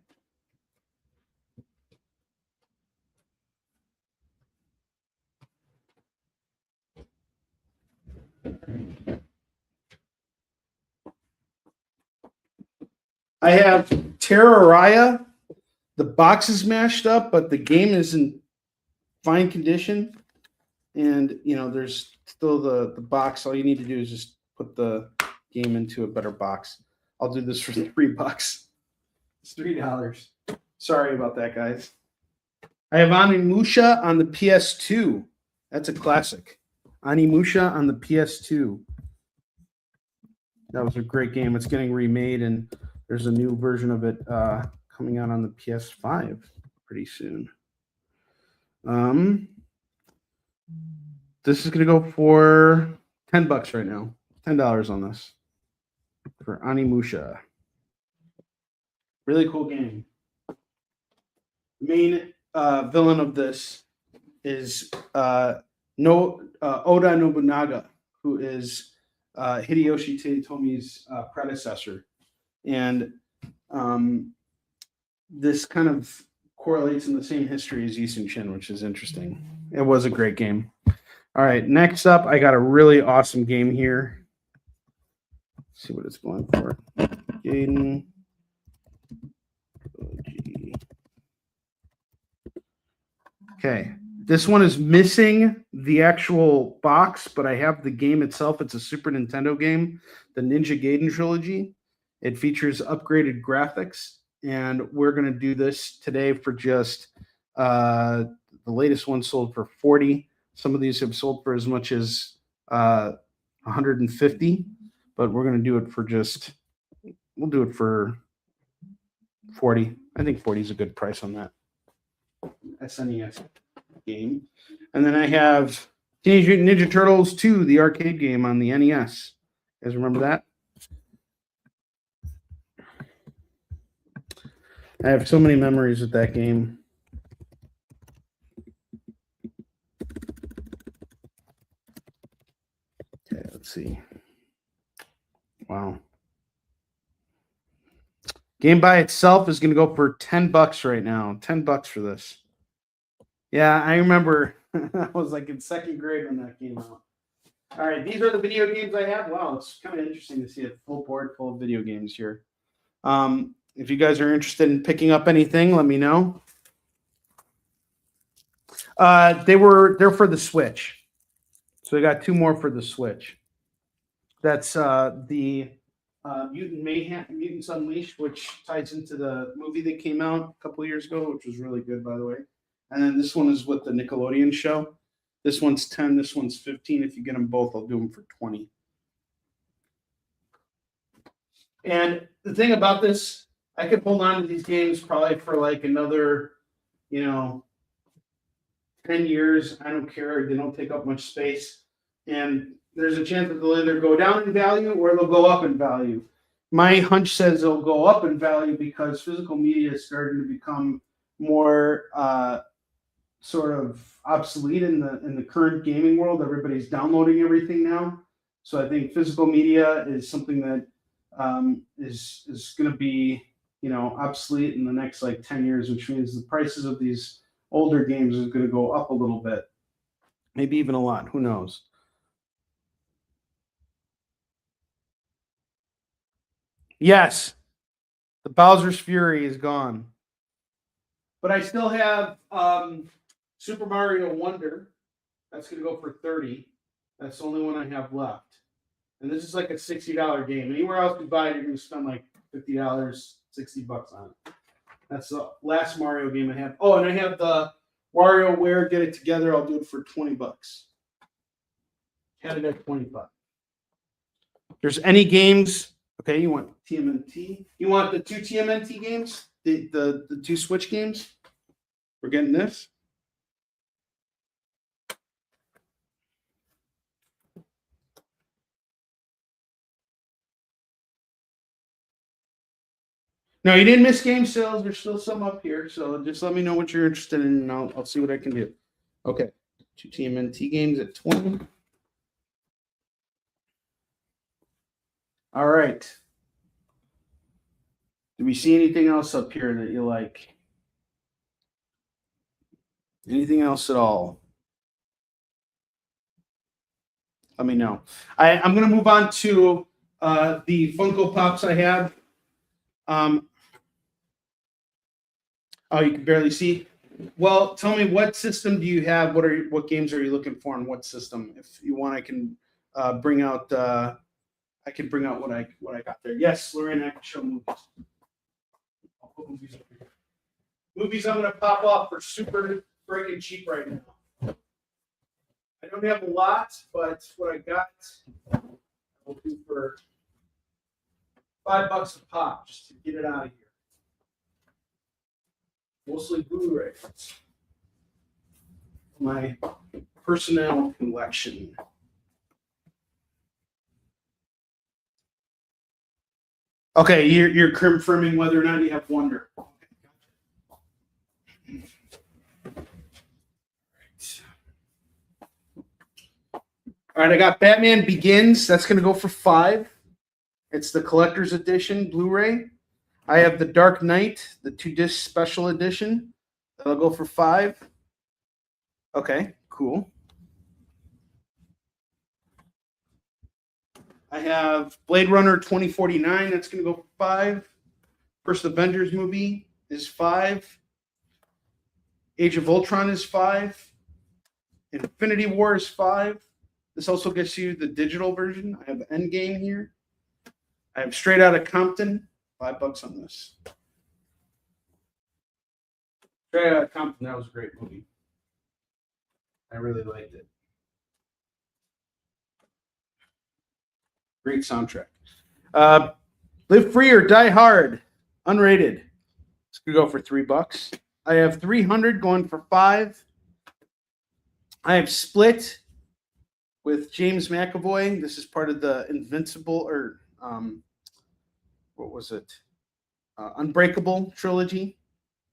I have Terraria. The box is mashed up, but the game is in fine condition. And, you know, there's still the box. All you need to do is just put the game into a better box. I'll do this for $3. It's $3. Sorry about that, guys. I have Onimusha on the PS2. That's a classic. Onimusha on the PS2. That was a great game. It's getting remade, and there's a new version of it coming coming out on the PS5 pretty soon. This is going to go for $10 right now. $10 on this for Animusha. Really cool game. Main villain of this is Oda Nobunaga, who is Hideyoshi Toyotomi's predecessor. And this kind of correlates in the same history as Yisun Shin, which is interesting. It was a great game. All right, next up, I got a really awesome game here. Let's see what it's going for. Gaiden. Okay, this one is missing the actual box, but I have the game itself. It's a Super Nintendo game, the Ninja Gaiden trilogy. It features upgraded graphics, and we're going to do this today for just the latest one sold for $40. Some of these have sold for as much as $150, but we're going to do it for we'll do it for $40. I think $40 is a good price on that SNES game. And then I have Teenage Mutant Ninja Turtles 2, the arcade game on the NES. You guys remember that? I have so many memories with that game. Okay, let's see. Wow. Game by itself is going to go for $10 right now. $10 for this. Yeah, I remember I was like in second grade when that came out. All right, these are the video games I have. Wow, it's kind of interesting to see a full board full of video games here. If you guys are interested in picking up anything, let me know. They're for the Switch. So I got 2 more for the Switch. That's the Mutants Unleashed, which ties into the movie that came out a couple of years ago, which was really good, by the way. And then this one is with the Nickelodeon show. This one's 10, this one's 15. If you get them both, I'll do them for 20. And the thing about this, I could hold on to these games probably for like another, 10 years. I don't care. They don't take up much space. And there's a chance that they'll either go down in value or they'll go up in value. My hunch says they'll go up in value because physical media is starting to become more sort of obsolete in the current gaming world. Everybody's downloading everything now. So I think physical media is something that is going to be obsolete in the next like 10 years, which means the prices of these older games is going to go up a little bit, maybe even a lot. Who knows? Yes, the Bowser's Fury is gone, but I still have Super Mario Wonder. That's going to go for $30. That's the only one I have left. And this is like a $60 game. Anywhere else you buy it, you're going to spend like $50, $60 on it. That's the last Mario game I have. Oh, and I have the WarioWare Get It Together. I'll do it for $20. Had it at $25. If there's any games, okay, you want TMNT? You want the 2 TMNT games? The 2 Switch games? We're getting this. No, you didn't miss game sales. There's still some up here. So just let me know what you're interested in, and I'll see what I can do. Okay. 2 TMNT games at 20. All right. Do we see anything else up here that you like? Anything else at all? Let me know. I'm going to move on to the Funko Pops I have. Oh, you can barely see. Well, tell me, what system do you have? What games are you looking for, and what system? If you want, I can bring out. I can bring out what I got there. Yes, Lorraine, I can show movies. I'll put movies over here. Movies I'm going to pop off for super freaking cheap right now. I don't have a lot, but what I got, I'll do for $5 a pop just to get it out of here. Mostly Blu-rays. My personnel collection. Okay, you're confirming whether or not you have Wonder. All right, I got Batman Begins. That's going to go for $5. It's the collector's edition Blu-ray. I have the Dark Knight, the 2-disc special edition. That'll go for $5. Okay, cool. I have Blade Runner 2049. That's going to go for $5. First Avengers movie is $5. Age of Ultron is $5. Infinity War is $5. This also gets you the digital version. I have Endgame here. I have Straight Outta Compton. $5 on this. Straight Outta Compton, that was a great movie. I really liked it. Great soundtrack. Live Free or Die Hard, unrated. It's gonna go for $3. I have 300 going for $5. I have Split with James McAvoy. This is part of the Invincible or what was it? Unbreakable trilogy.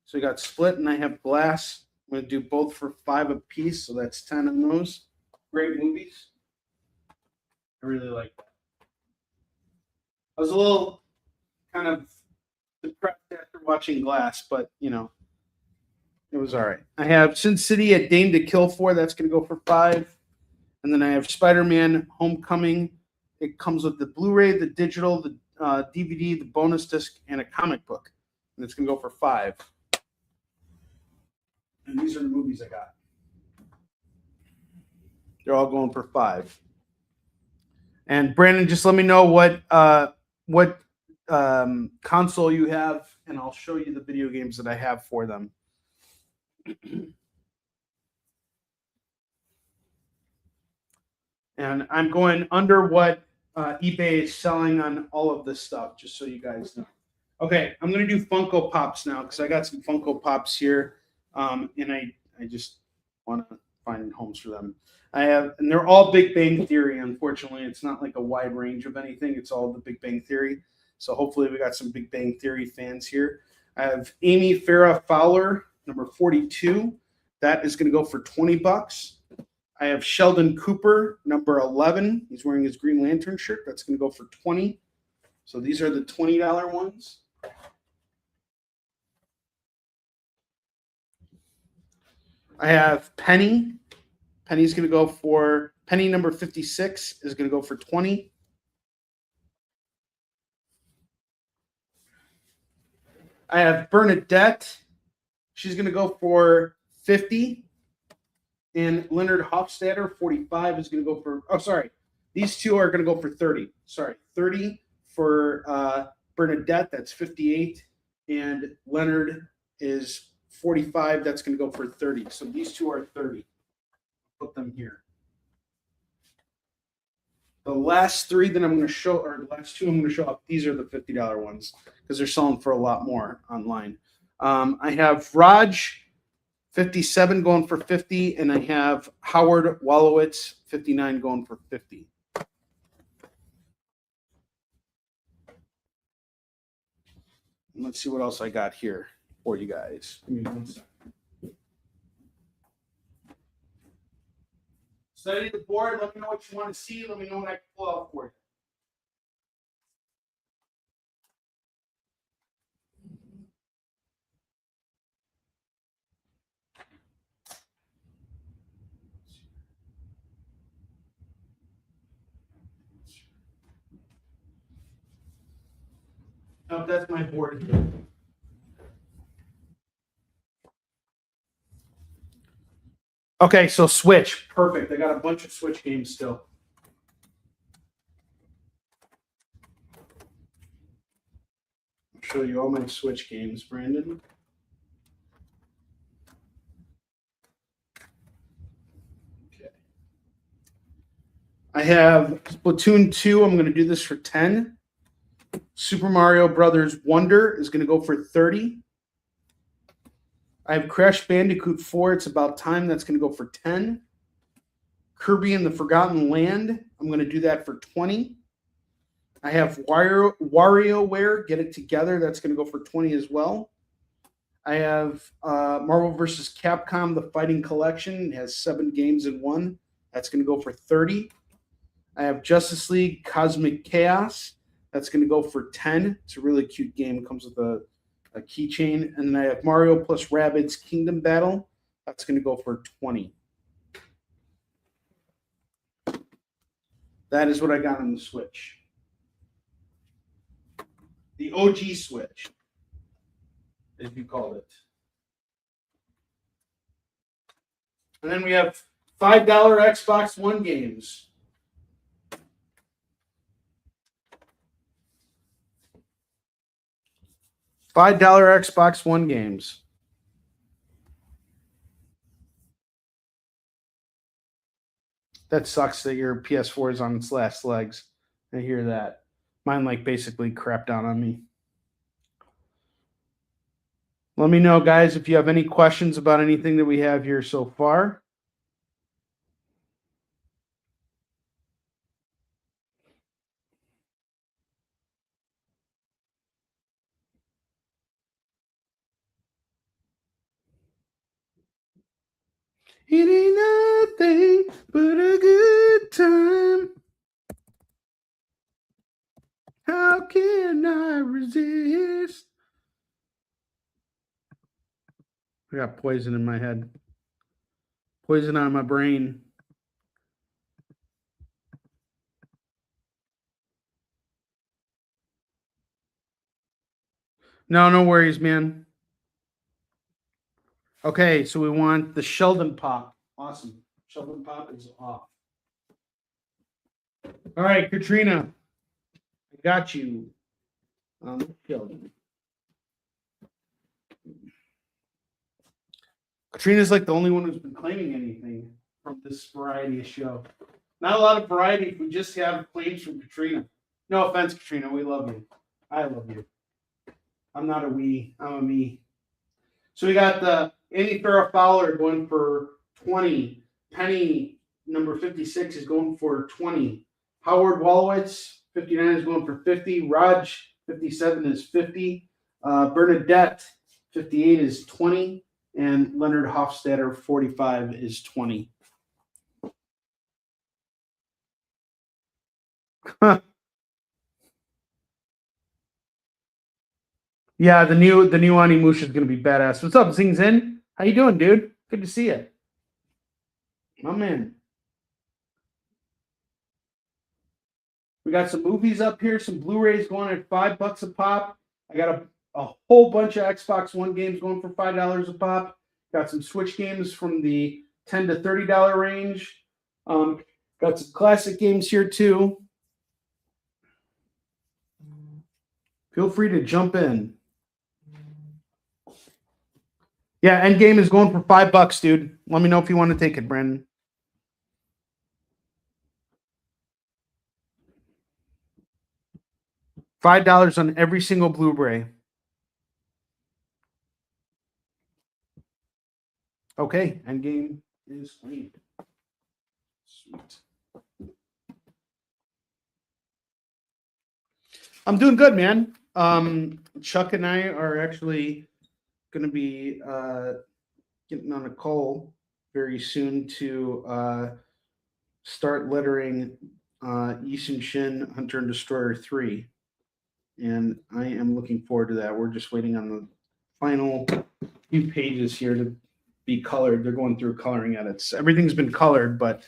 So we got Split, and I have Glass. I'm going to do both for $5 a piece, so that's 10 on those. Great movies. I really like that. I was a little kind of depressed after watching Glass, but you know, it was all right. I have Sin City: A Dame to Kill For. That's going to go for $5. And then I have Spider-Man: Homecoming. It comes with the Blu-ray, the digital, the DVD, the bonus disc, and a comic book. And it's going to go for $5. And these are the movies I got. They're all going for $5. And Brandon, just let me know what console you have, and I'll show you the video games that I have for them. And I'm going under what eBay is selling on all of this stuff, just so you guys know. Okay, I'm going to do Funko Pops now because I got some Funko Pops here, and I just want to find homes for them. And they're all Big Bang Theory. Unfortunately, it's not like a wide range of anything. It's all the Big Bang Theory. So hopefully we got some Big Bang Theory fans here. I have Amy Farrah Fowler, number 42. That is going to go for $20. I have Sheldon Cooper, number 11. He's wearing his Green Lantern shirt. That's going to go for $20. So these are the $20 ones. I have Penny. Penny's going to go for, Penny number 56 is going to go for $20. I have Bernadette. She's going to go for $50. And Leonard Hofstadter, 45, is going to go for, oh, sorry. These two are going to go for $30. Sorry, $30 for Bernadette. That's $58. And Leonard is $45. That's going to go for $30. So these two are $30. Put them here. The last three that I'm going to show, or the last two I'm going to show up, these are the $50 ones because they're selling for a lot more online. I have Raj, 57, going for $50, and I have Howard Wolowitz, 59, going for $50. And let's see what else I got here for you guys. Give me 1 second. Study the board. Let me know what you want to see. Let me know what I can pull out for you. No, that's my board here. Okay, so Switch. Perfect. I got a bunch of Switch games still. I'll show you all my Switch games, Brandon. Okay. I have Splatoon 2. I'm going to do this for 10. Super Mario Brothers Wonder is going to go for 30. I have Crash Bandicoot 4. It's About Time. That's going to go for 10. Kirby and the Forgotten Land. I'm going to do that for 20. I have WarioWare, Get It Together. That's going to go for 20 as well. I have Marvel vs. Capcom, The Fighting Collection. It has 7 games in one. That's going to go for 30. I have Justice League Cosmic Chaos. That's going to go for 10. It's a really cute game. It comes with a keychain. And then I have Mario plus Rabbids Kingdom Battle. That's going to go for 20. That is what I got on the Switch. The OG Switch, as you called it. And then we have $5 Xbox One games. $5 Xbox One games. That sucks that your PS4 is on its last legs. I hear that. Mine like basically crapped down on me. Let me know, guys, if you have any questions about anything that we have here so far. It ain't nothing but a good time. How can I resist? I got poison in my head. Poison on my brain. No worries, man. Okay, so we want the Sheldon Pop. Awesome. Sheldon Pop is off. All right, Katrina. I got you. Sheldon. Katrina's like the only one who's been claiming anything from this variety show. Not a lot of variety. We just have claims from Katrina. No offense, Katrina. We love you. I love you. I'm not a we. I'm a me. So we got the Andy Farrah Fowler going for 20. Penny, number 56, is going for 20. Howard Wolowitz, 59, is going for 50. Raj, 57, is 50. Bernadette, 58, is 20. And Leonard Hofstadter, 45, is 20. Yeah, the new Animusha is gonna be badass. What's up, Zing Zin? How you doing, dude? Good to see you. My man. We got some movies up here, some Blu-rays going at $5 a pop. I got a whole bunch of Xbox One games going for $5 a pop. Got some Switch games from the $10 to $30 range. Got some classic games here too. Feel free to jump in. Yeah, Endgame is going for $5, dude. Let me know if you want to take it, Brandon. $5 on every single Blu-ray. Okay, Endgame is clean. Sweet. I'm doing good, man. Chuck and I are actually going to be getting on a call very soon to start lettering Yisun Shin Hunter and Destroyer 3. And I am looking forward to that. We're just waiting on the final few pages here to be colored. They're going through coloring edits. Everything's been colored, but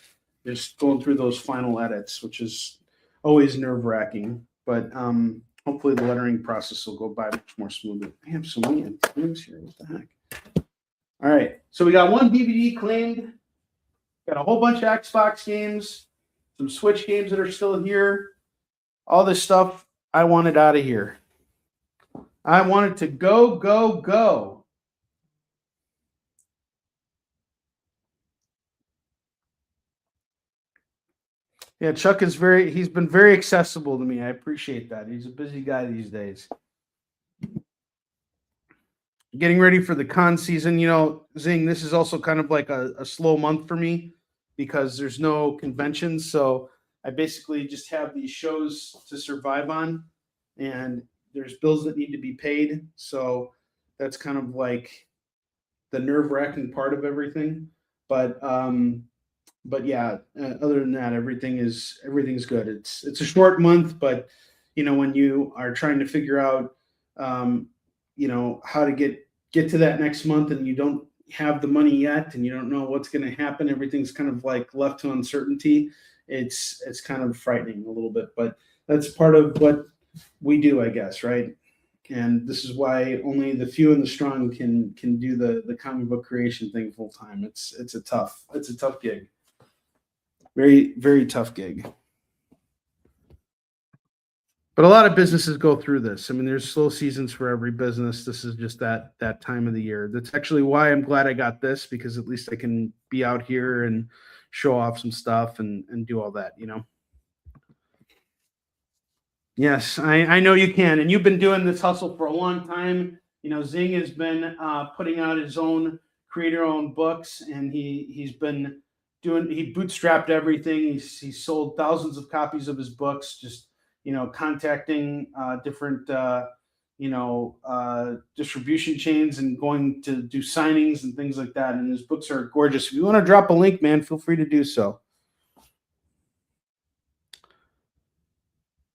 just going through those final edits, which is always nerve-wracking. But hopefully the lettering process will go by much more smoothly. I have so many claims here. What the heck? All right. So we got one DVD claimed. Got a whole bunch of Xbox games, some Switch games that are still here. All this stuff I wanted out of here. I wanted to go, go, go. Yeah, Chuck is he's been very accessible to me. I appreciate that. He's a busy guy these days. getting ready for the con season. You know, Zing, this is also kind of like a slow month for me because there's no conventions. So I basically just have these shows to survive on, and there's bills that need to be paid. So that's kind of like the nerve-wracking part of everything. But yeah, other than that, everything's good. It's a short month, but you know, when you are trying to figure out you know, how to get to that next month and you don't have the money yet and you don't know what's going to happen, everything's kind of like left to uncertainty. It's kind of frightening a little bit, but that's part of what we do, I guess, right? And this is why only the few and the strong can do the comic book creation thing full time. It's a tough gig. Very, very tough gig. But a lot of businesses go through this. I mean, there's slow seasons for every business. This is just that time of the year. That's actually why I'm glad I got this, because at least I can be out here and show off some stuff and do all that, you know. Yes, I know you can. And you've been doing this hustle for a long time. You know, Zing has been putting out his own creator-owned books, and he bootstrapped everything. He's sold thousands of copies of his books, just, you know, contacting different distribution chains and going to do signings and things like that. And his books are gorgeous. If you want to drop a link, man, feel free to do so.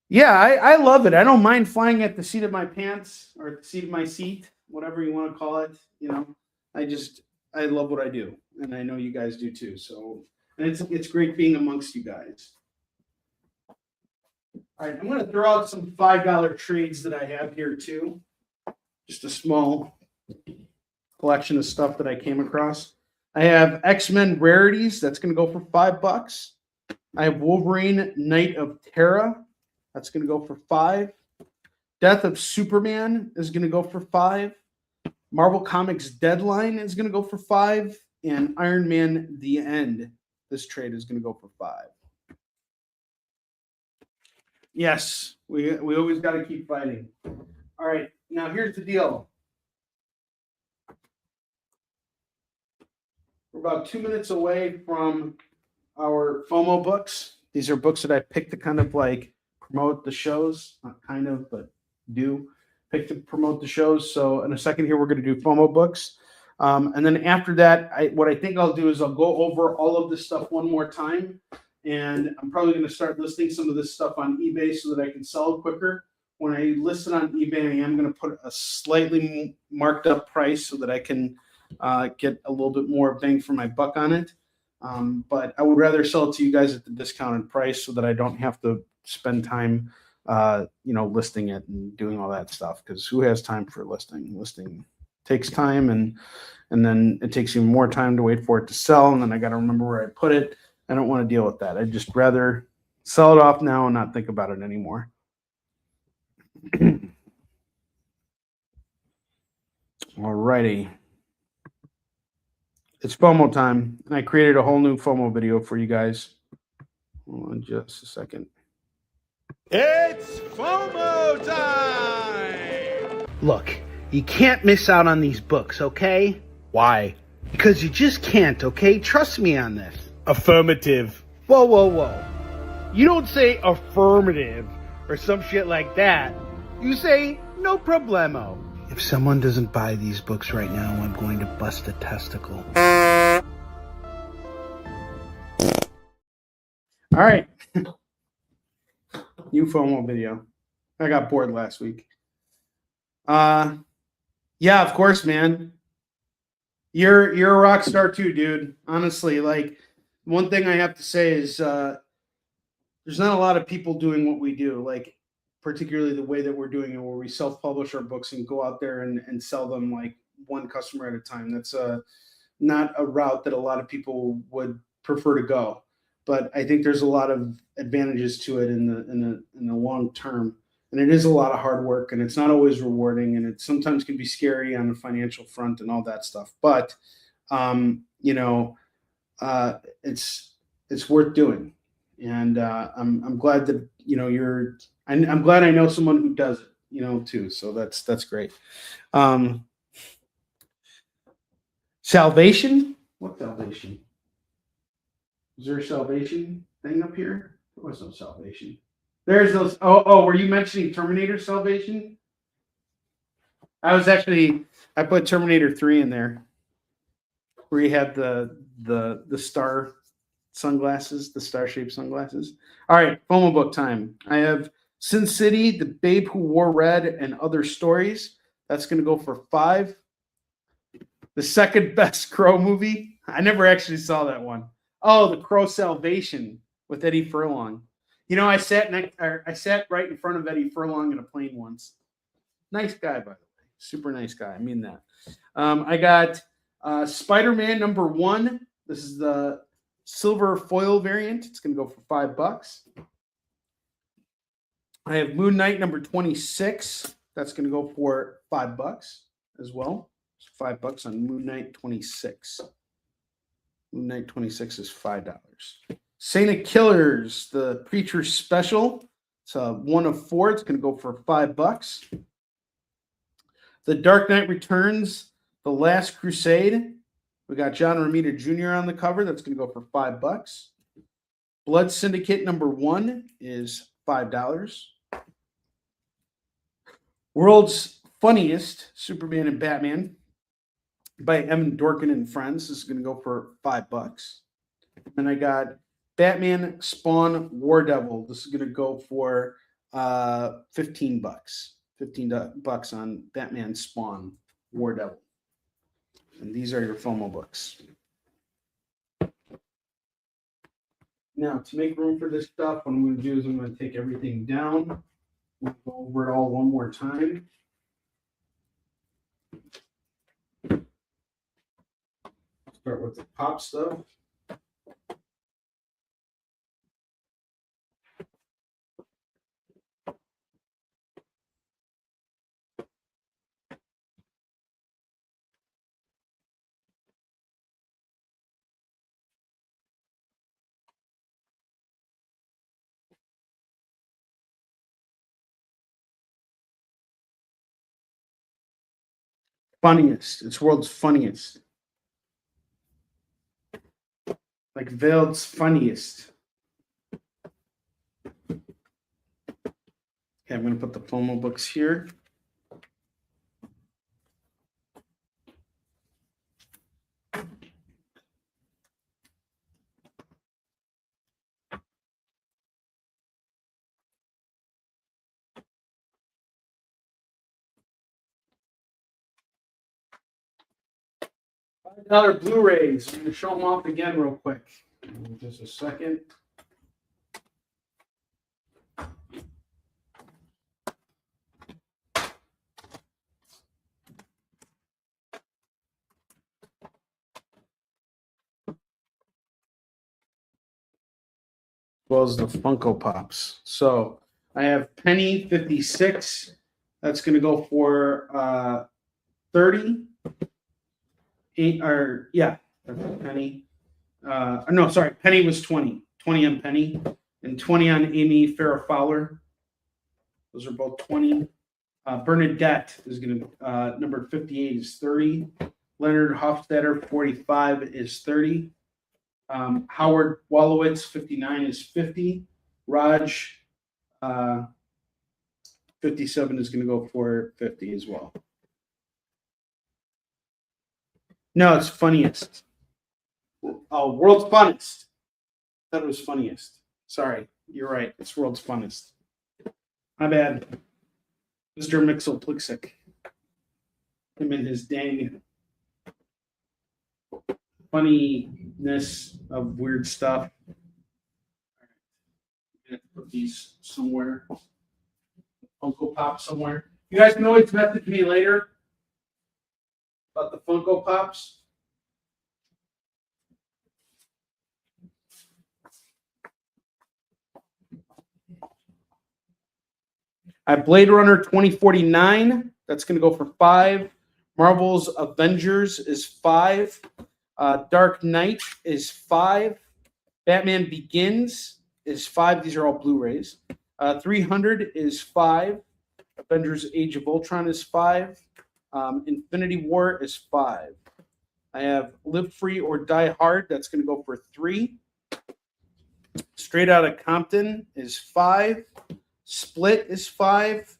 Yeah, I love it. I don't mind flying at the seat of my pants or the seat of my seat, whatever you want to call it. You know, I love what I do, and I know you guys do too. So, and it's great being amongst you guys. All right, I'm going to throw out some $5 trades that I have here too. Just a small collection of stuff that I came across. I have X-Men Rarities. That's going to go for $5. I have Wolverine Knight of Terra. That's going to go for $5. Death of Superman is going to go for $5. Marvel Comics Deadline is going to go for $5. And Iron Man The End, this trade is going to go for $5. Yes, we always got to keep fighting. All right, now here's the deal. We're about 2 minutes away from our FOMO books. These are books that I picked to kind of like promote the shows, not kind of, but do pick to promote the shows. So in a second here, we're going to do FOMO books. And then after that, what I think I'll do is I'll go over all of this stuff one more time. And I'm probably going to start listing some of this stuff on eBay so that I can sell quicker. When I list it on eBay, I am going to put a slightly marked up price so that I can get a little bit more bang for my buck on it. But I would rather sell it to you guys at the discounted price so that I don't have to spend time, listing it and doing all that stuff. Because who has time for listing? Listing takes time, and then it takes even more time to wait for it to sell, and then I got to remember where I put it. I don't want to deal with that. I'd just rather sell it off now and not think about it anymore. All righty. It's FOMO time, and I created a whole new FOMO video for you guys. Hold on just a second. It's FOMO time! Look, you can't miss out on these books, okay? Why? Because you just can't, okay? Trust me on this. Affirmative. Whoa, whoa, whoa. You don't say affirmative or some shit like that. You say no problemo. If someone doesn't buy these books right now, I'm going to bust a testicle. All right. New FOMO video. I got bored last week. Yeah, of course, man. You're a rock star too, dude. Honestly, like, one thing I have to say is there's not a lot of people doing what we do, like particularly the way that we're doing it, where we self-publish our books and go out there and sell them like one customer at a time. That's not a route that a lot of people would prefer to go. But I think there's a lot of advantages to it in the long term. And it is a lot of hard work, and it's not always rewarding, and it sometimes can be scary on the financial front and all that stuff. But it's worth doing, and I'm glad that I'm glad I know someone who does it, too. So that's great. Salvation? What salvation? Is there a salvation thing up here? There was no salvation. There's those. Oh, were you mentioning Terminator Salvation? I put Terminator 3 in there. Where you had the star sunglasses, the star-shaped sunglasses. All right, FOMO book time. I have Sin City, The Babe Who Wore Red, and Other Stories. That's going to go for $5. The second best Crow movie. I never actually saw that one. Oh, The Crow Salvation with Eddie Furlong. You know, I sat right in front of Eddie Furlong in a plane once. Nice guy, by the way. Super nice guy. I mean that. I got Spider-Man #1. This is the silver foil variant. It's going to go for $5. I have Moon Knight #26. That's going to go for $5 as well. So $5 on Moon Knight 26. Moon Knight 26 is $5. Saint of Killers, the Preacher Special. It's a 1 of 4. It's going to go for $5. The Dark Knight Returns, The Last Crusade. We got John Romita Jr. on the cover. That's going to go for $5. Blood Syndicate #1 is $5. World's Funniest, Superman and Batman by Evan Dorkin and Friends. This is going to go for $5. And I got Batman Spawn War Devil. This is going to go for $15. $15 on Batman Spawn War Devil. And these are your FOMO books. Now, to make room for this stuff, what I'm going to do is I'm going to take everything down. We'll go over it all one more time. I'll start with the pop stuff. Funniest. It's world's funniest. Like Veiled's funniest. Okay, I'm going to put the FOMO books here. $5 Blu-rays. I'm going to show them off again real quick. In just a second. As well as the Funko Pops. So I have Penny 56. That's going to go for 30. Penny. No, sorry. Penny was 20. 20 on Penny and 20 on Amy Farrah Fowler. Those are both 20. Bernadette is going to number 58 is 30. Leonard Hofstadter 45 is 30. Howard Wolowitz 59 is 50. Raj 57 is going to go for 50 as well. No, it's funniest. Oh, world's funnest. I thought it was funniest. Sorry, you're right. It's world's funnest. My bad. Mr. Mixel-Plixik. Him and his dang funniness of weird stuff. All right. I'm going to put these somewhere. Funko Pop somewhere. You guys can always message me later about the Funko Pops. I have Blade Runner 2049. That's going to go for $5. Marvel's Avengers is $5. Dark Knight is $5. Batman Begins is $5. These are all Blu-rays. 300 is $5. Avengers Age of Ultron is $5. Infinity War is $5. I have Live Free or Die Hard. That's going to go for 3. Straight Outta Compton is 5. Split is 5.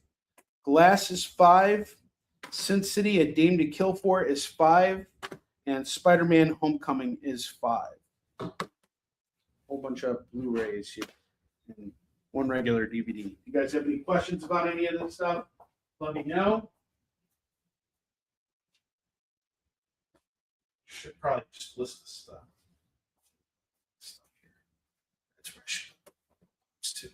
Glass is 5. Sin City, A Dame to Kill For is 5. And Spider-Man Homecoming is 5. Whole bunch of Blu-rays here. And 1 regular DVD. You guys have any questions about any of this stuff? Let me know. Should probably just list this stuff. Here. That's where I should. It's 2.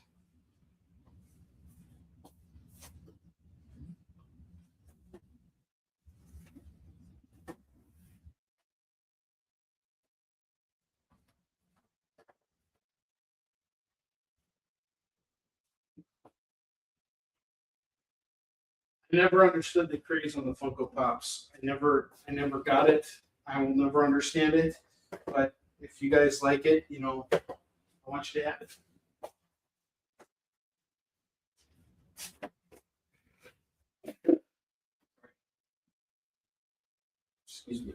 I never understood the craze on the Funko Pops. I never got it. I will never understand it. But if you guys like it, you know, I want you to have it. Excuse me.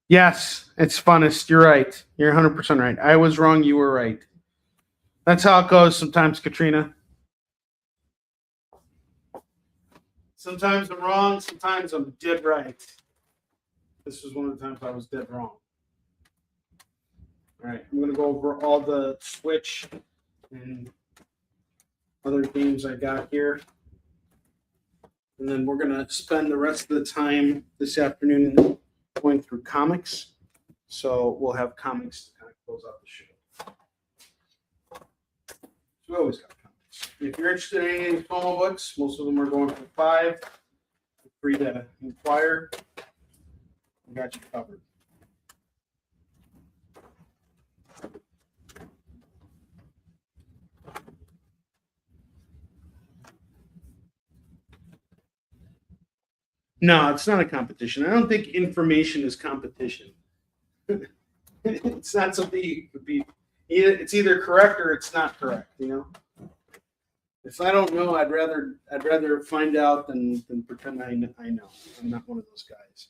Yes, it's funnest. You're right. You're 100% right. I was wrong. You were right. That's how it goes sometimes, Katrina. Sometimes I'm wrong. Sometimes I'm dead right. This was one of the times I was dead wrong. All right, I'm going to go over all the Switch and other games I got here. And then we're going to spend the rest of the time this afternoon going through comics. So we'll have comics to kind of close out the show. So we always got comics. If you're interested in any of these FOMO books, most of them are going for 5. Feel free to inquire. We got you covered. No, it's not a competition. I don't think information is competition. It's not something you could be. It's either correct or it's not correct. You know, if I don't know, I'd rather find out than pretend I know. I'm not one of those guys.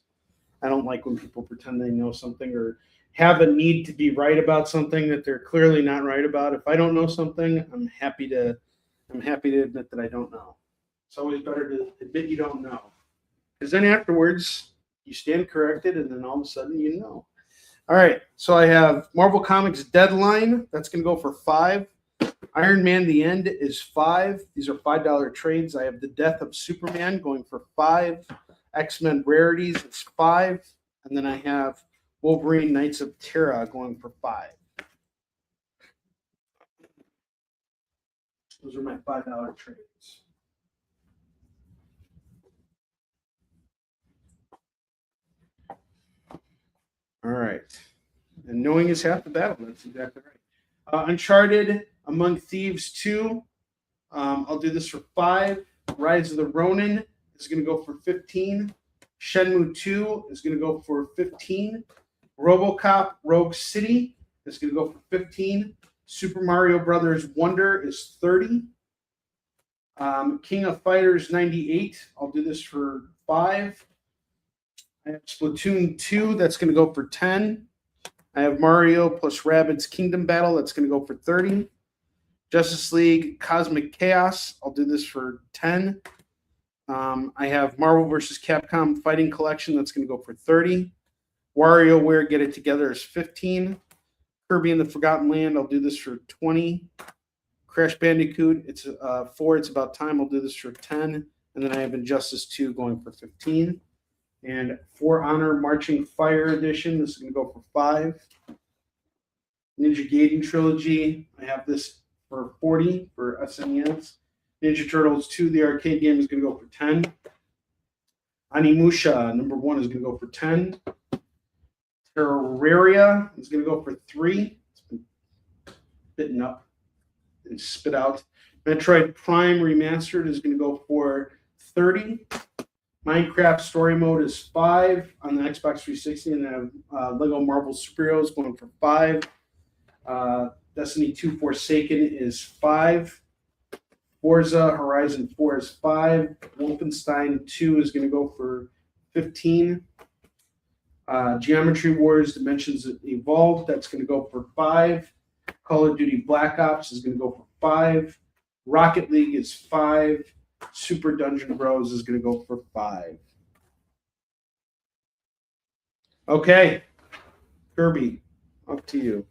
I don't like when people pretend they know something or have a need to be right about something that they're clearly not right about. If I don't know something, I'm happy to admit that I don't know. It's always better to admit you don't know. Because then afterwards, you stand corrected, and then all of a sudden you know. All right, so I have Marvel Comics Deadline. That's going to go for 5. Iron Man The End is 5. These are $5 trades. I have The Death of Superman going for 5. X-Men Rarities is 5. And then I have Wolverine Knights of Terra going for 5. Those are my $5 trades. All right. And knowing is half the battle. That's exactly right. Uncharted Among Thieves 2. I'll do this for 5. Rise of the Ronin is going to go for 15. Shenmue 2 is going to go for 15. RoboCop Rogue City is going to go for 15. Super Mario Brothers Wonder is 30. King of Fighters 98. I'll do this for 5. I have Splatoon 2. That's going to go for 10. I have Mario plus Rabbids Kingdom Battle. That's going to go for 30. Justice League Cosmic Chaos. I'll do this for 10. I have Marvel vs. Capcom Fighting Collection. That's going to go for 30. WarioWare Get It Together is 15. Kirby and the Forgotten Land. I'll do this for 20. Crash Bandicoot. It's 4. It's About Time. I'll do this for 10. And then I have Injustice 2 going for 15. And For Honor Marching Fire Edition. This is going to go for 5. Ninja Gaiden Trilogy. I have this for 40 for SNES. Ninja Turtles 2, the arcade game, is going to go for 10. Animusha, number 1, is going to go for 10. Terraria is going to go for 3. It's been bitten up and spit out. Metroid Prime Remastered is going to go for 30. Minecraft Story Mode is 5 on the Xbox 360, and then I have Lego Marvel Superheroes going for 5. Destiny 2 Forsaken is $5. Forza Horizon 4 is $5. Wolfenstein 2 is going to go for $15. Geometry Wars Dimensions Evolved, that's going to go for $5. Call of Duty Black Ops is going to go for $5. Rocket League is $5. Super Dungeon Bros is going to go for $5. Okay, Kirby, up to you.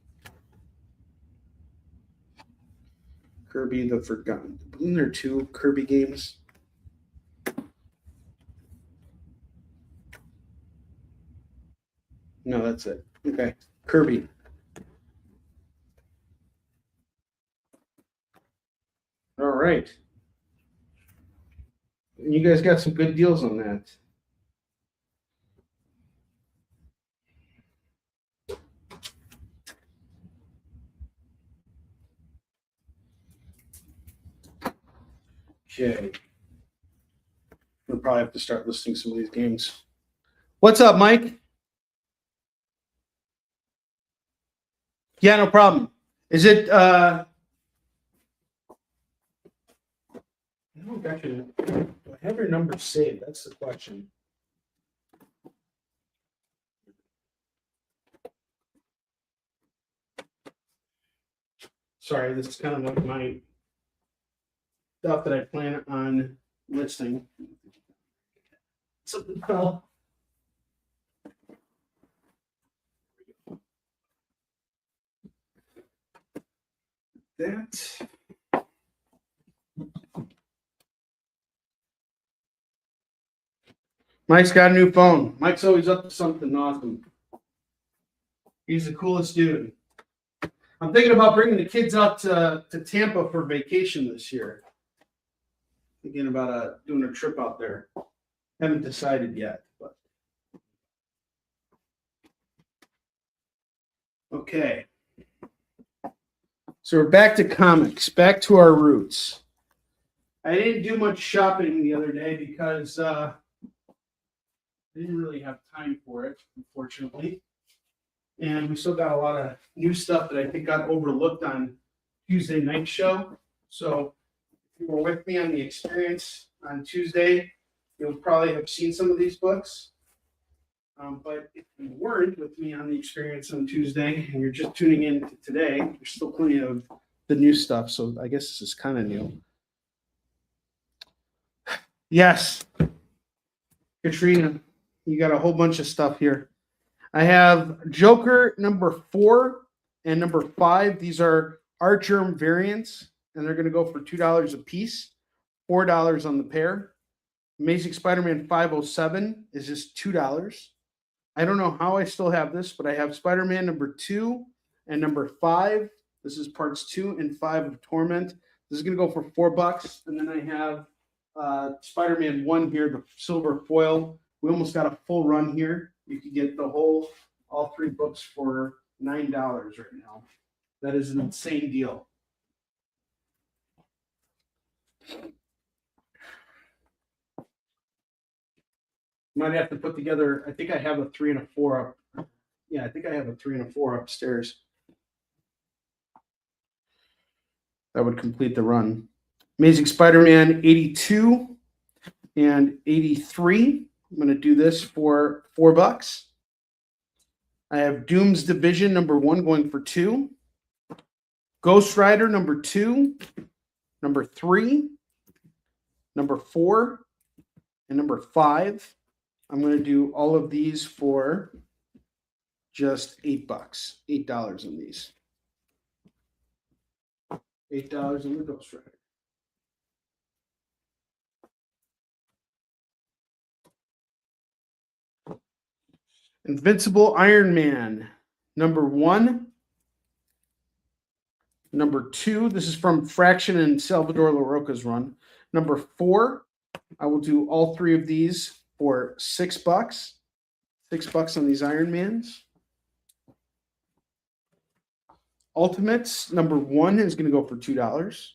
Kirby the Forgotten. Isn't there 2 Kirby games? No, that's it. Okay, Kirby. All right. You guys got some good deals on that. Okay. We'll probably have to start listing some of these games. What's up, Mike? Yeah, no problem. Is it I got you. Do I have your number saved? That's the question. Sorry, this is kind of like my stuff that I plan on listing. Something fell. That. Mike's got a new phone. Mike's always up to something awesome. He's the coolest dude. I'm thinking about bringing the kids out to Tampa for vacation this year. Thinking about doing a trip out there. Haven't decided yet, but okay. So we're back to comics, back to our roots. I didn't do much shopping the other day because I didn't really have time for it, unfortunately. And we still got a lot of new stuff that I think got overlooked on Tuesday night show. So if you were with me on the experience on Tuesday, you'll probably have seen some of these books. But if you weren't with me on the experience on Tuesday and you're just tuning in to today, there's still plenty of the new stuff. So I guess this is kind of new. Yes, Katrina, you got a whole bunch of stuff here. I have Joker number 4 and number 5. These are Artgerm variants, and they're going to go for $2 a piece, $4 on the pair. Amazing Spider-Man 507 is just $2. I don't know how I still have this, but I have Spider-Man number 2 and number 5. This is parts 2 and 5 of Torment. This is going to go for $4. And then I have Spider-Man 1 here, the silver foil. We almost got a full run here. You can get all 3 books for $9 right now. That is an insane deal. Might have to put together, I think I have a 3 and a 4 up. Yeah, I think I have a 3 and a 4 upstairs. That would complete the run. Amazing Spider-Man 82 and 83. I'm going to do this for $4. I have Doom's Division number 1 going for $2. Ghost Rider number 2, number 3, number 4, and number 5. I'm going to do all of these for just $8. $8 on these. $8 on the Ghost Rider. Invincible Iron Man, number 1. Number 2, this is from Fraction and Salvador LaRocca's run. Number 4, I will do all 3 of these for $6. $6 on these Iron Mans. Ultimates, number 1 is going to go for $2.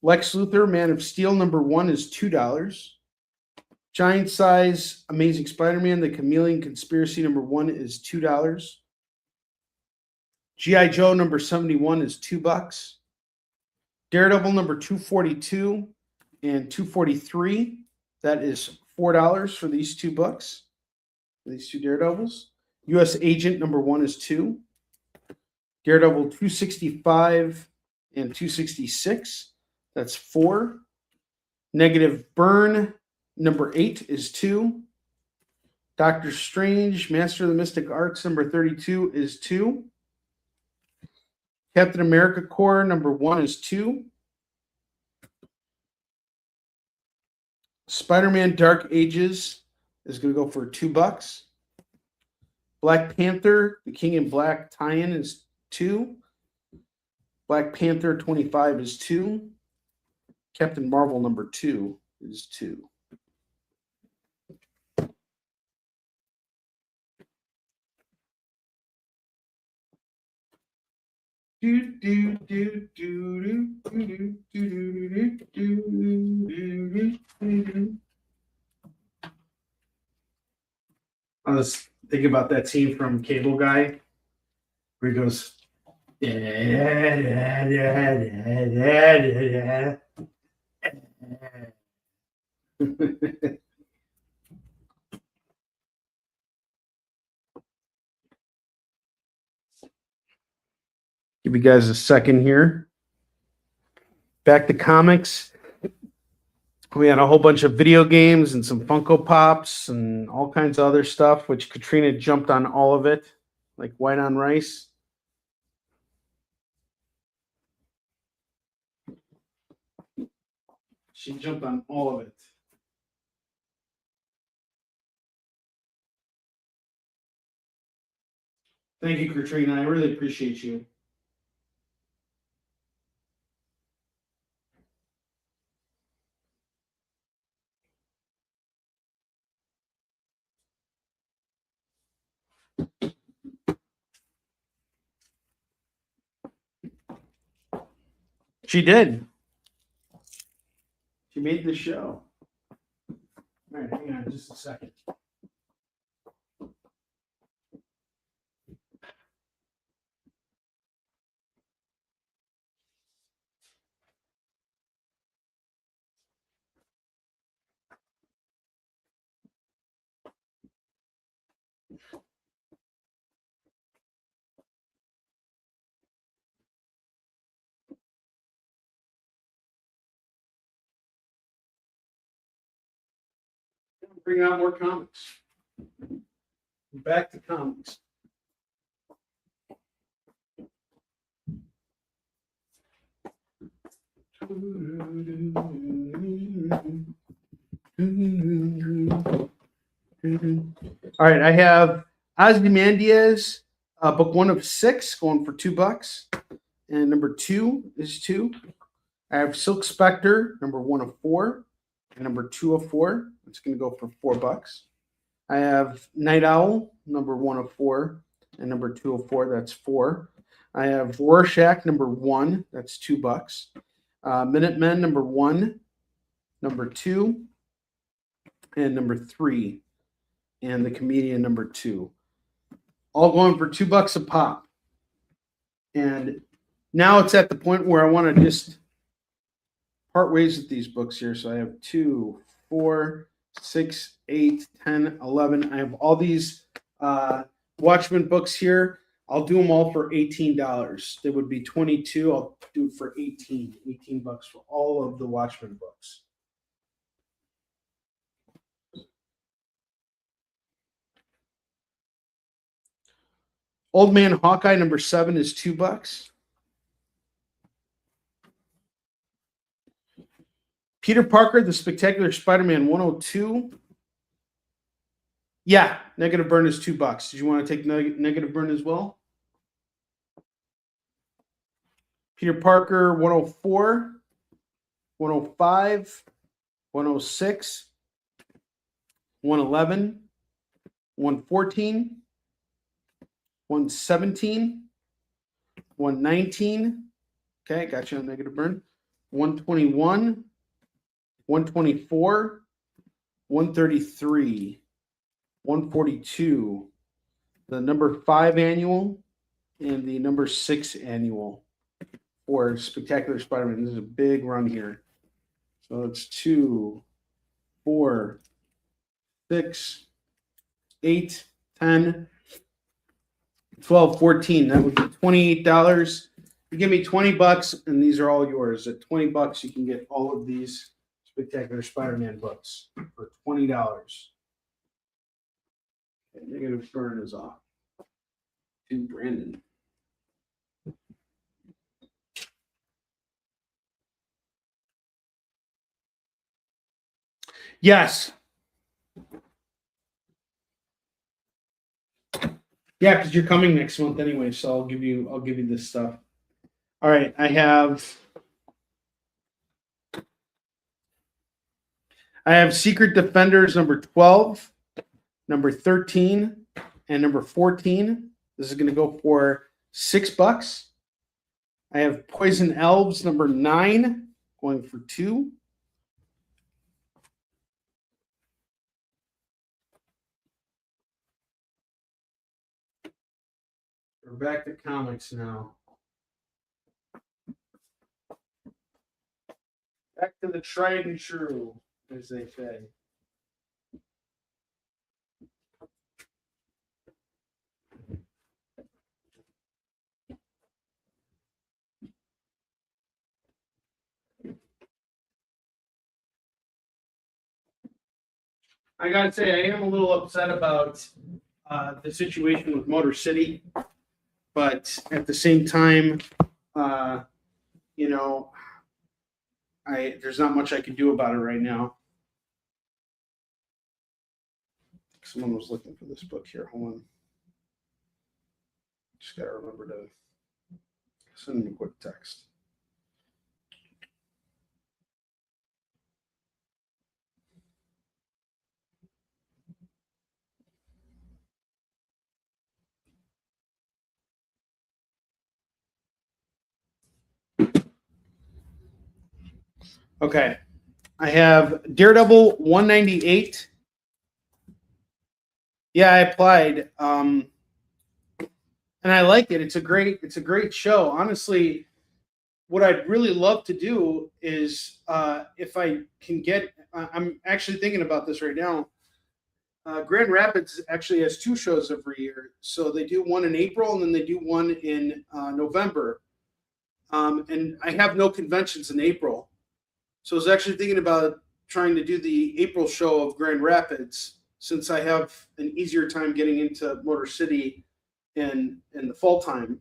Lex Luthor, Man of Steel, number 1 is $2. Giant Size Amazing Spider-Man, The Chameleon Conspiracy, number 1 is $2. G.I. Joe number 71 is $2. Daredevil number 242 and 243. That is $4 for these two books. These two Daredevils. U.S. Agent number 1 is $2. Daredevil 265 and 266. That's $4. Negative Burn number 8 is $2. Doctor Strange, Master of the Mystic Arts number 32 is $2. Captain America Corps number 1 is $2. Spider-Man Dark Ages is going to go for $2. Black Panther, the King in Black tie-in is $2. Black Panther 25 is $2. Captain Marvel number 2 is $2. I was thinking about that scene from Cable Guy where he goes, give you guys a second here. Back to comics. We had a whole bunch of video games and some Funko Pops and all kinds of other stuff, which Katrina jumped on all of it, like white on rice. She jumped on all of it. Thank you, Katrina. I really appreciate you. She did. She made the show. All right, hang on just a second. Bring out more comics. Back to comics. All right, I have Ozymandias, book 1 of 6, going for $2, and number 2 is $2. I have Silk Spectre, number 1 of 4, and number 2 of 4. It's going to go for $4. I have Night Owl, number 1 of 4, and number 2 of 4. That's $4. I have Rorschach, number 1. That's $2. Minutemen, number 1, number 2, and number 3, and the Comedian, number 2. All going for $2 a pop. And now it's at the point where I want to just part ways with these books here. So I have 2, 4, 6, 8, 10, 11. I have all these Watchmen books here. I'll do them all for $18. They would be 22. I'll do it for 18 bucks for all of the Watchmen books. Old Man Hawkeye number 7 is $2. Peter Parker, The Spectacular Spider-Man 102. Yeah, Negative Burn is $2. Did you want to take Negative Burn as well? Peter Parker 104, 105, 106, 111, 114, 117, 119. Okay, got you on Negative Burn. 121, 124, 133, 142, the number 5 annual, and the number 6 annual for Spectacular Spider-Man. This is a big run here. So it's 2, 4, 6, 8, 10, 12, 14. That would be $28. You give me $20, and these are all yours. At $20, you can get all of these Spectacular Spider-Man books for $20. Okay, negative burn is off. To Brandon. Yes. Yeah, because you're coming next month anyway, so I'll give you this stuff. All right, I have Secret Defenders number 12, number 13, and number 14. This is going to go for $6. I have Poison Elves number 9 going for $2. We're back to comics now. Back to the tried and true, as they say. I gotta say, I am a little upset about the situation with Motor City, but at the same time, there's not much I can do about it right now. Someone was looking for this book here. Hold on. Just gotta remember to send them a quick text. Okay. I have Daredevil 198. Yeah, I applied. And I like it. It's a great show. Honestly, what I'd really love to do is if I can get I'm actually thinking about this right now. Grand Rapids actually has 2 shows every year. So they do one in April and then they do one in November. And I have no conventions in April. So I was actually thinking about trying to do the April show of Grand Rapids since I have an easier time getting into Motor City in the fall time.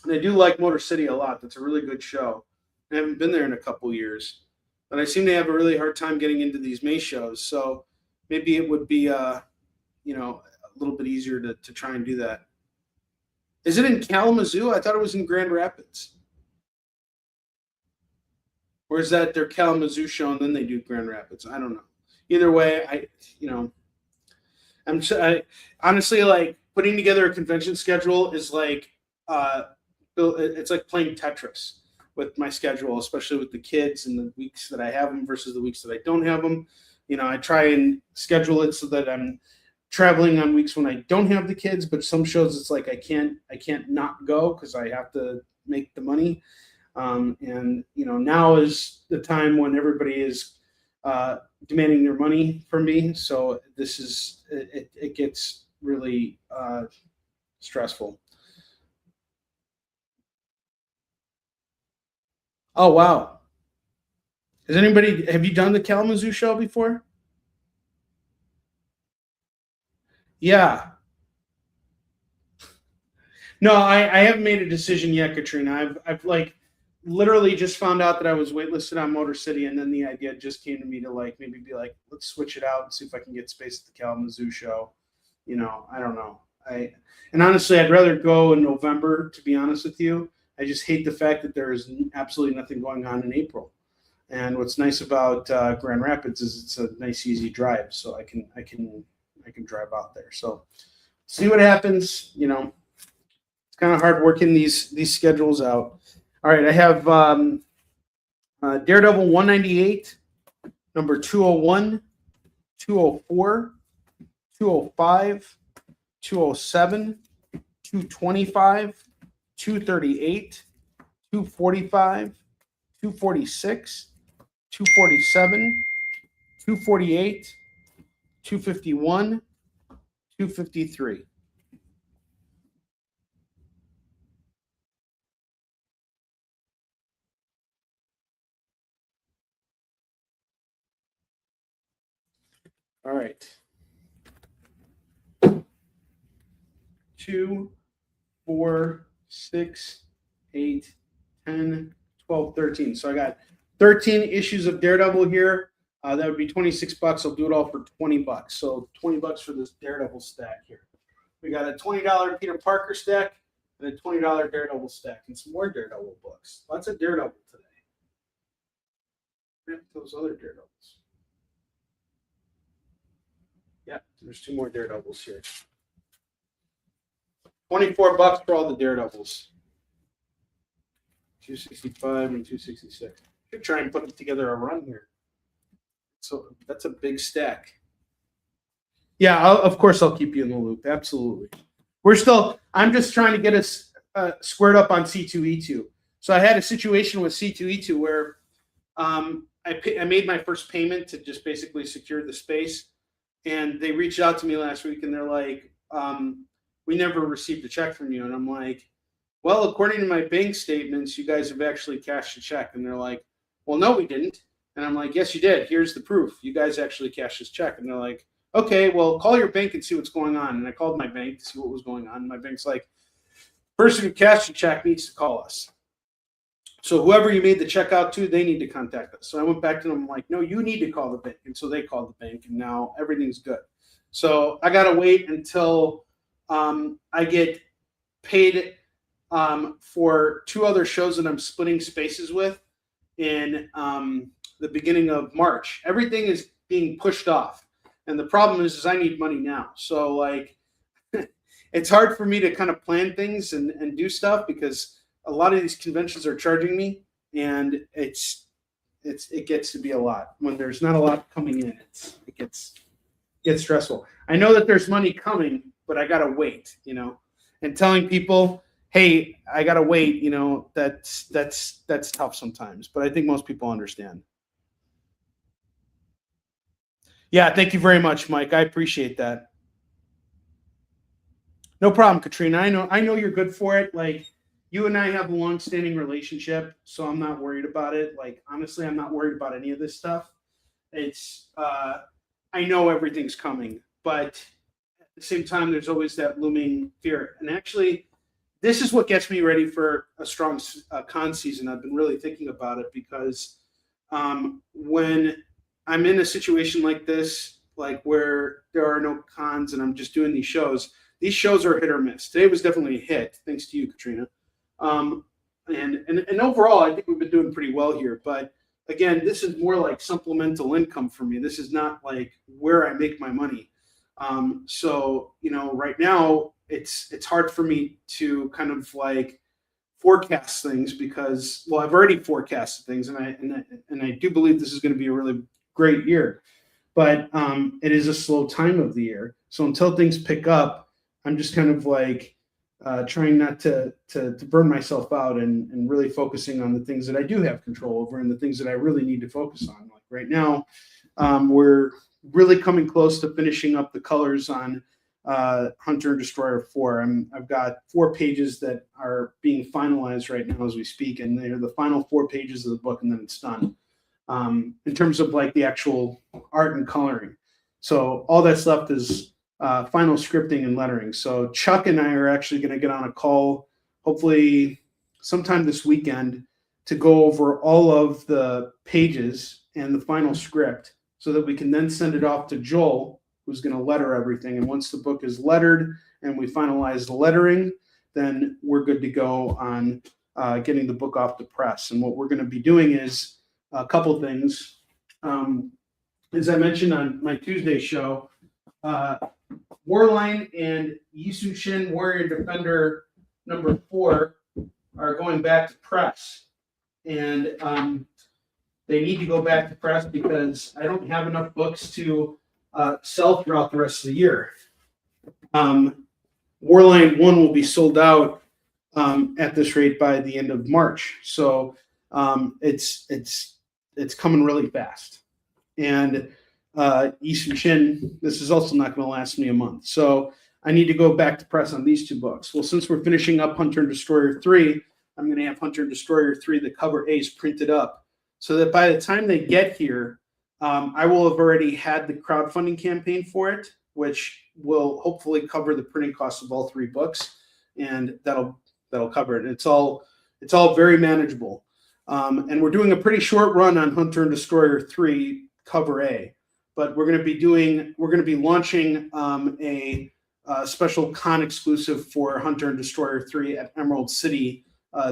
And I do like Motor City a lot. That's a really good show. I haven't been there in a couple years. But I seem to have a really hard time getting into these May shows. So maybe it would be a little bit easier to try and do that. Is it in Kalamazoo? I thought it was in Grand Rapids. Or is that their Kalamazoo show and then they do Grand Rapids? I don't know. Either way, I honestly, like, putting together a convention schedule is like it's like playing Tetris with my schedule, especially with the kids and the weeks that I have them versus the weeks that I don't have them. I try and schedule it so that I'm traveling on weeks when I don't have the kids, but some shows it's like I can't not go because I have to make the money. And now is the time when everybody is demanding their money from me. So this is it gets really stressful. Oh wow! Have you done the Kalamazoo show before? Yeah. No, I haven't made a decision yet, Katrina. I've like literally just found out that I was waitlisted on Motor City, and then the idea just came to me to like maybe be like, let's switch it out and see if I can get space at the Kalamazoo show. I don't know. And honestly, I'd rather go in November, to be honest with you. I just hate the fact that there is absolutely nothing going on in April. And what's nice about Grand Rapids is it's a nice, easy drive, so I can drive out there. So see what happens. It's kind of hard working these schedules out. All right, I have Daredevil 198, number 201, 204, 205, 207, 225, 238, 245, 246, 247, 248, 251, 253. All right. 2, 4, 6, 8, 10, 12, 13. So I got 13 issues of Daredevil here. That would be $26. I'll do it all for $20. So $20 for this Daredevil stack here. We got a $20 Peter Parker stack and a $20 Daredevil stack and some more Daredevil books. Lots of Daredevil today. Those other Daredevils. Yeah, there's 2 more Daredevils here. $24 for all the Daredevils. 265 and 266. Should try and put together a run here. So that's a big stack. Yeah, of course I'll keep you in the loop. Absolutely. I'm just trying to get us squared up on C2E2. So I had a situation with C2E2 where I made my first payment to just basically secure the space. And they reached out to me last week and they're like, we never received a check from you. And I'm like, well, according to my bank statements, you guys have actually cashed a check. And they're like, well, no, we didn't. And I'm like, yes, you did. Here's the proof. You guys actually cashed this check. And they're like, okay, well, call your bank and see what's going on. And I called my bank to see what was going on. And my bank's like, person who cashed the check needs to call us. So whoever you made the check out to, they need to contact us. So I went back to them. I'm like, no, you need to call the bank. And so they called the bank, and now everything's good. So I got to wait until I get paid for 2 other shows that I'm splitting spaces with in the beginning of March. Everything is being pushed off. And the problem is I need money now. So like, it's hard for me to kind of plan things and do stuff because a lot of these conventions are charging me, and it gets to be a lot. When there's not a lot coming in, it gets stressful. I know that there's money coming, but I gotta wait, and telling people, hey, I gotta wait, that's tough sometimes, but I think most people understand. Yeah, thank you very much, Mike. I appreciate that. No problem, Katrina. I know you're good for it. Like, you and I have a long-standing relationship, so I'm not worried about it. Like, honestly, I'm not worried about any of this stuff. It's I know everything's coming, but at the same time, there's always that looming fear. And actually, this is what gets me ready for a strong con season. I've been really thinking about it because when I'm in a situation like this, like where there are no cons and I'm just doing these shows are hit or miss. Today was definitely a hit, thanks to you, Katrina. And overall, I think we've been doing pretty well here. But again, this is more like supplemental income for me. This is not like where I make my money. So right now it's hard for me to kind of like forecast things because, well, I've already forecasted things, and I do believe this is going to be a really great year. But it is a slow time of the year. So until things pick up, I'm just kind of like trying not to burn myself out and really focusing on the things that I do have control over and the things that I really need to focus on. Like right now, we're really coming close to finishing up the colors on Hunter and Destroyer 4. I've got 4 pages that are being finalized right now as we speak, and they're the final 4 pages of the book, and then it's done. In terms of like the actual art and coloring. So all that's left is final scripting and lettering. So Chuck and I are actually going to get on a call, hopefully sometime this weekend, to go over all of the pages and the final script so that we can then send it off to Joel, who's going to letter everything. And once the book is lettered and we finalize the lettering, then we're good to go on getting the book off the press. And what we're going to be doing is a couple things. As I mentioned on my Tuesday show, Warline and Yisushin Warrior Defender number 4 are going back to press. And they need to go back to press because I don't have enough books to sell throughout the rest of the year. Warline 1 will be sold out at this rate by the end of March. So it's coming really fast. And Eastern Shin, this is also not going to last me a month. So I need to go back to press on these 2 books. Well, since we're finishing up Hunter and Destroyer 3, I'm going to have Hunter and Destroyer 3, the cover A's printed up, so that by the time they get here, I will have already had the crowdfunding campaign for it, which will hopefully cover the printing costs of all 3 books, and that'll cover it. It's all very manageable. And we're doing a pretty short run on Hunter and Destroyer 3 cover A, but we're going to be launching a special con exclusive for Hunter and Destroyer 3 at Emerald City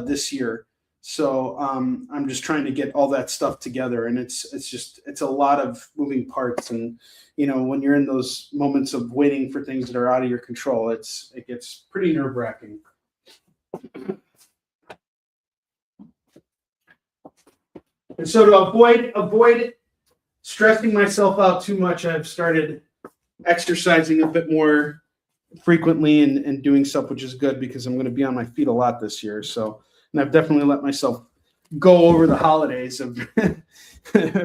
this year. So I'm just trying to get all that stuff together, and it's a lot of moving parts. And when you're in those moments of waiting for things that are out of your control, it gets pretty nerve-wracking. And so to avoid stressing myself out too much, I've started exercising a bit more frequently and doing stuff, which is good because I'm going to be on my feet a lot this year. So, and I've definitely let myself go over the holidays and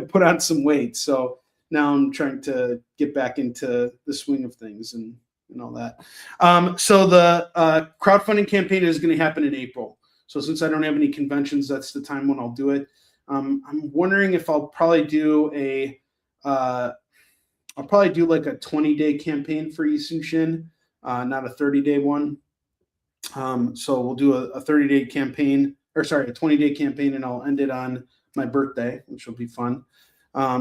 put on some weight. So now I'm trying to get back into the swing of things and all that. So the crowdfunding campaign is going to happen in April. So since I don't have any conventions, that's the time when I'll do it. I'm wondering if I'll probably do like a 20-day campaign for Yisun Shin, not a 30-day one. So we'll do a 30-day campaign, or sorry, a 20-day campaign, and I'll end it on my birthday, which will be fun.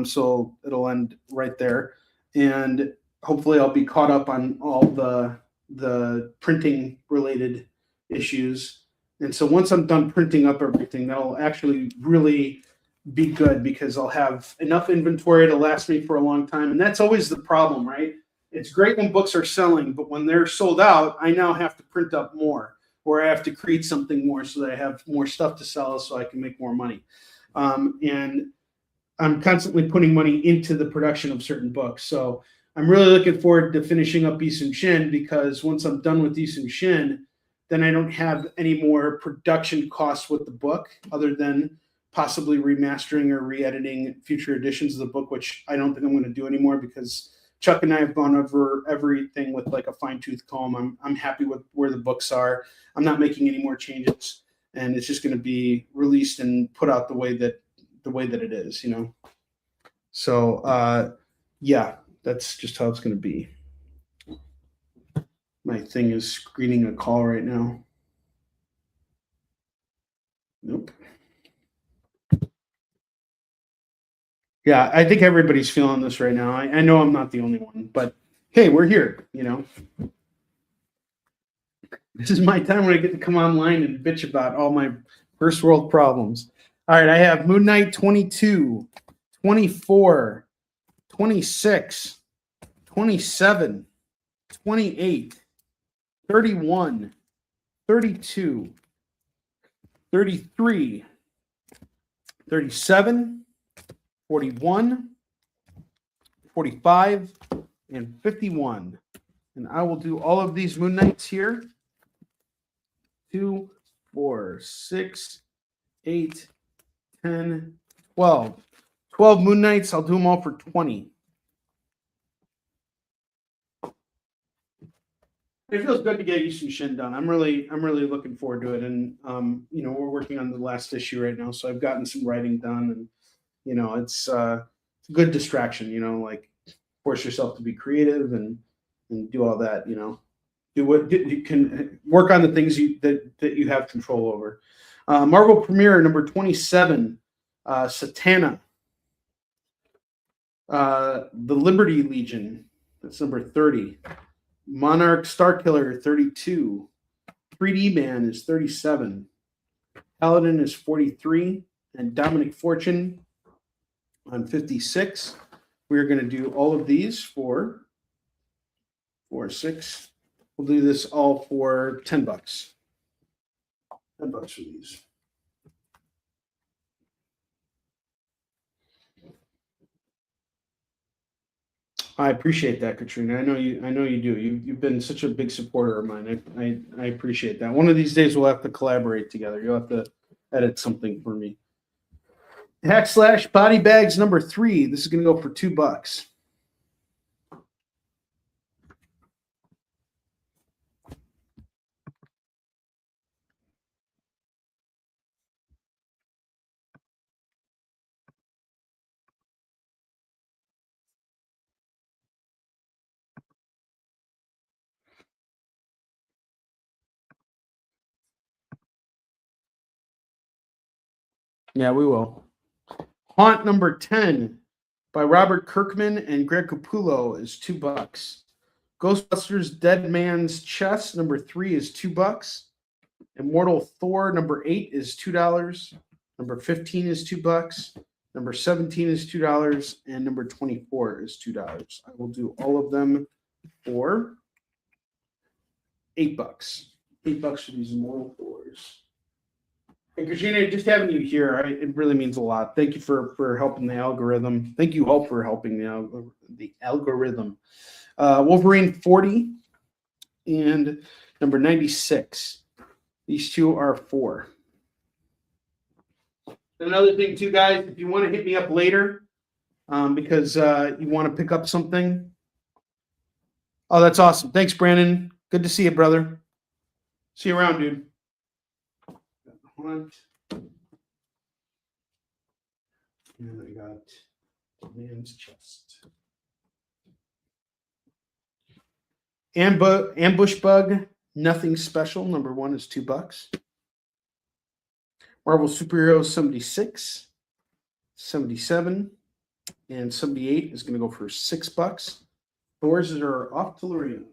So it'll end right there, and hopefully I'll be caught up on all the printing related issues. And so once I'm done printing up everything, that'll actually really be good because I'll have enough inventory to last me for a long time. And that's always the problem, right? It's great when books are selling, but when they're sold out, I now have to print up more, or I have to create something more so that I have more stuff to sell so I can make more money. And I'm constantly putting money into the production of certain books. So I'm really looking forward to finishing up Yisun Shin, because once I'm done with Yisun Shin, then I don't have any more production costs with the book other than possibly remastering or re-editing future editions of the book, which I don't think I'm going to do anymore because Chuck and I have gone over everything with like a fine-tooth comb. I'm happy with where the books are. I'm not making any more changes, and it's just going to be released and put out the way that it is, So yeah, that's just how it's going to be. My thing is screening a call right now. Nope. Yeah, I think everybody's feeling this right now. I know I'm not the only one, but hey, we're here, This is my time when I get to come online and bitch about all my first world problems. All right, I have Moon Knight 22, 24, 26, 27, 28, 31, 32, 33, 37, 41, 45, and 51. And I will do all of these Moon Knights here. 2, 4, 6, 8, 10, 12. 12 Moon Knights. I'll do them all for 20. It feels good to get Yisun Shin done. I'm really looking forward to it. And we're working on the last issue right now, so I've gotten some writing done, and it's a good distraction. Like force yourself to be creative and do all that. Do what you can, work on the things that you have control over. Marvel Premiere number 27, Satana. The Liberty Legion, that's number 30. Monarch Starkiller 32. 3D Man is 37. Paladin is 43. And Dominic Fortune on 56. We're going to do all of these for 6. We'll do this all for $10. $10 for these. I appreciate that, Katrina. I know you do. You've been such a big supporter of mine. I appreciate that. One of these days we'll have to collaborate together. You'll have to edit something for me. Hack Slash Body Bags number 3. This is gonna go for $2. Yeah, we will. Haunt number 10 by Robert Kirkman and Greg Capullo is $2. Ghostbusters Dead Man's Chest number 3 is $2. Immortal Thor number 8 is $2. Number 15 is $2. Number 17 is $2. And number 24 is $2. I will do all of them for $8. $8 for these Immortal Thors. And Katrina, just having you here, it really means a lot. Thank you for helping the algorithm. Thank you all for helping the algorithm. Wolverine 40 and number 96. These two are $4. Another thing, too, guys, if you want to hit me up later because you want to pick up something. Oh, that's awesome. Thanks, Brandon. Good to see you, brother. See you around, dude. And I got man's chest. Ambush Bug, Nothing Special. Number 1 is $2. Marvel Superheroes 76, 77, and 78 is going to go for $6. Thors are off to Lorena.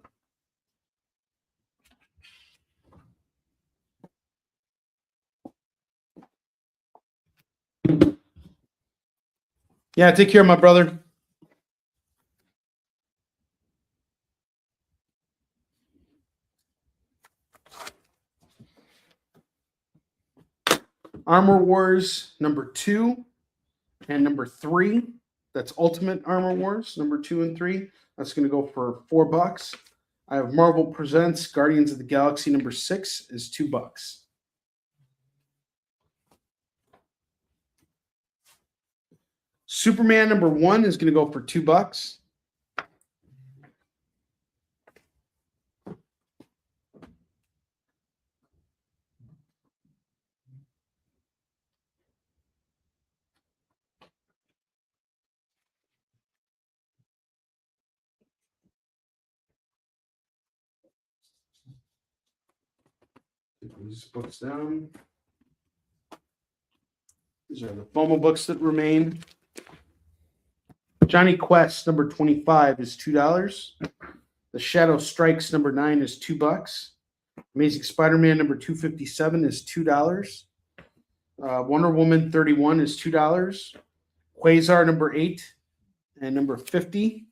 Yeah, take care, my brother. Armor Wars number 2 and number 3. That's Ultimate Armor Wars number 2 and 3. That's going to go for $4. I have Marvel Presents Guardians of the Galaxy number 6 is $2. Superman number 1 is going to go for $2. These books down. These are the FOMO books that remain. Johnny Quest number 25 is $2. The Shadow Strikes number 9 is $2. Amazing Spider-Man number 257 is $2. Wonder Woman 31 is $2. Quasar number 8 and number 50.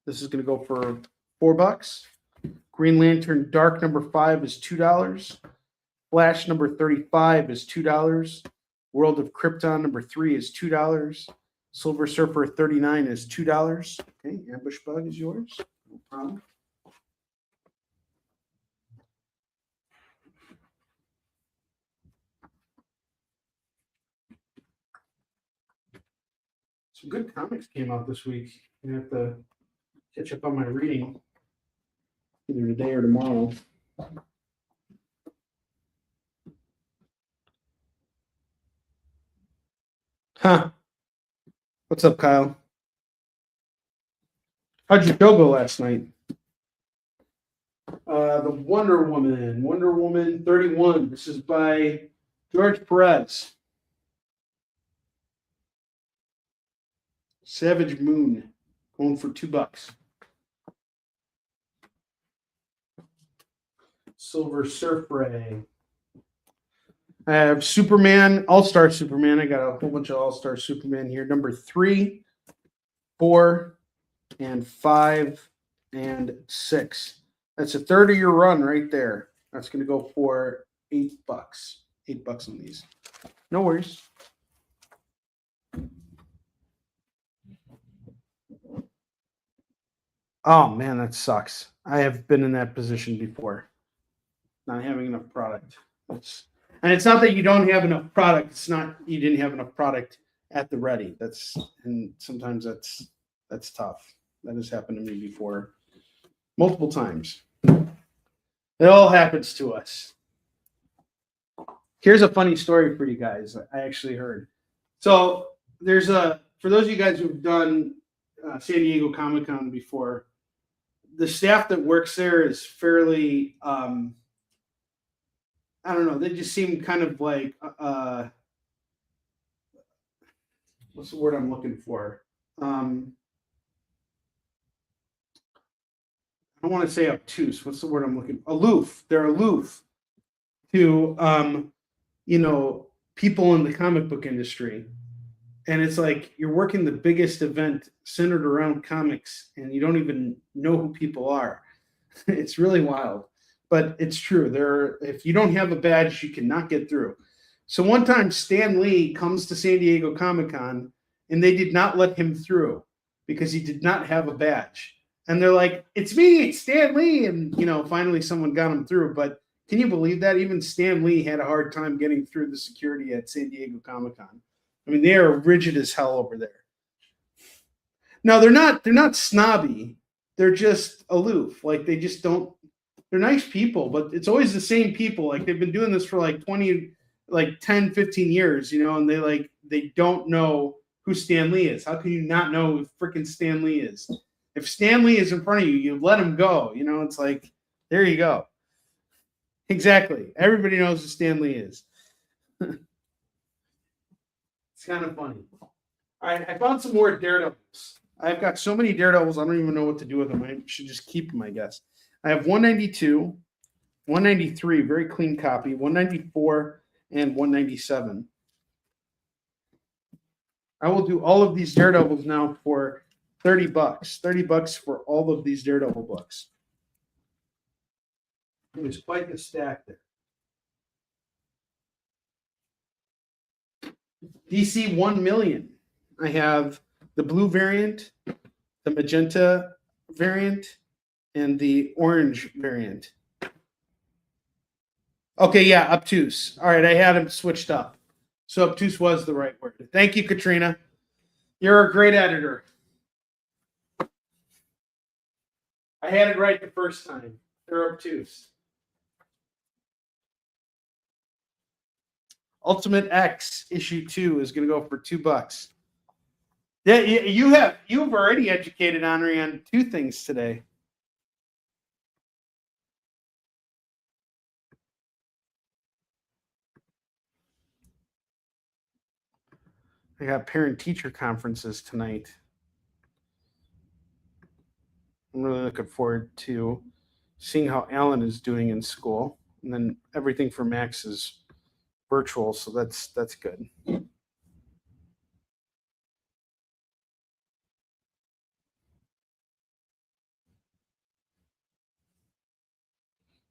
This is going to go for $4. Green Lantern Dark number 5 is $2. Flash number 35 is $2. World of Krypton number 3 is $2. Silver Surfer 39 is $2. Okay, Ambush Bug is yours. No problem. Some good comics came out this week. I have to catch up on my reading either today or tomorrow. Huh. What's up, Kyle? How'd your show go last night? The Wonder Woman 31. This is by George Perez. Savage Moon, going for $2. Silver Surfer. I have Superman, All-Star Superman. I got a whole bunch of All-Star Superman here. Number 3, 4, and 5, and 6. That's a third of your run right there. That's going to go for $8. $8 on these. No worries. Oh man, that sucks. I have been in that position before. Not having enough product. And it's not that you don't have enough product. It's not you didn't have enough product at the ready. And sometimes that's tough. That has happened to me before, multiple times. It all happens to us. Here's a funny story for you guys. I actually heard. So for those of you guys who've done San Diego Comic-Con before, the staff that works there is fairly, I don't know, they just seem kind of like, what's the word I'm looking for? I don't want to say obtuse. What's the word I'm looking for? Aloof. They're aloof to, people in the comic book industry. And it's like you're working the biggest event centered around comics and you don't even know who people are. It's really wild, but it's true. If you don't have a badge, you cannot get through. So one time Stan Lee comes to San Diego Comic-Con and they did not let him through because he did not have a badge. And they're like, it's me, it's Stan Lee. And, finally someone got him through. But can you believe that? Even Stan Lee had a hard time getting through the security at San Diego Comic-Con. I mean, they are rigid as hell over there. No, they're not snobby. They're just aloof. Like they just don't, they're nice people, but it's always the same people. Like they've been doing this for like 10, 15 years, and they don't know who Stan Lee is. How can you not know who freaking Stan Lee is? If Stan Lee is in front of you, you let him go. It's like, there you go. Exactly. Everybody knows who Stan Lee is. It's kind of funny. All right, I found some more Daredevils. I've got so many Daredevils, I don't even know what to do with them. I should just keep them, I guess. I have 192, 193, very clean copy, 194, and 197. I will do all of these Daredevils now for $30. $30 for all of these Daredevil books. It was quite the stack there. DC 1 million. I have the blue variant, the magenta variant, and the orange variant. Okay, yeah, obtuse. All right, I had them switched up. So obtuse was the right word. Thank you, Katrina. You're a great editor. I had it right the first time. They're obtuse. Ultimate X issue 2 is going to go for $2. Yeah, you've already educated Onrie on 2 things today. I got parent-teacher conferences tonight. I'm really looking forward to seeing how Alan is doing in school, and then everything for Max is virtual, so that's good.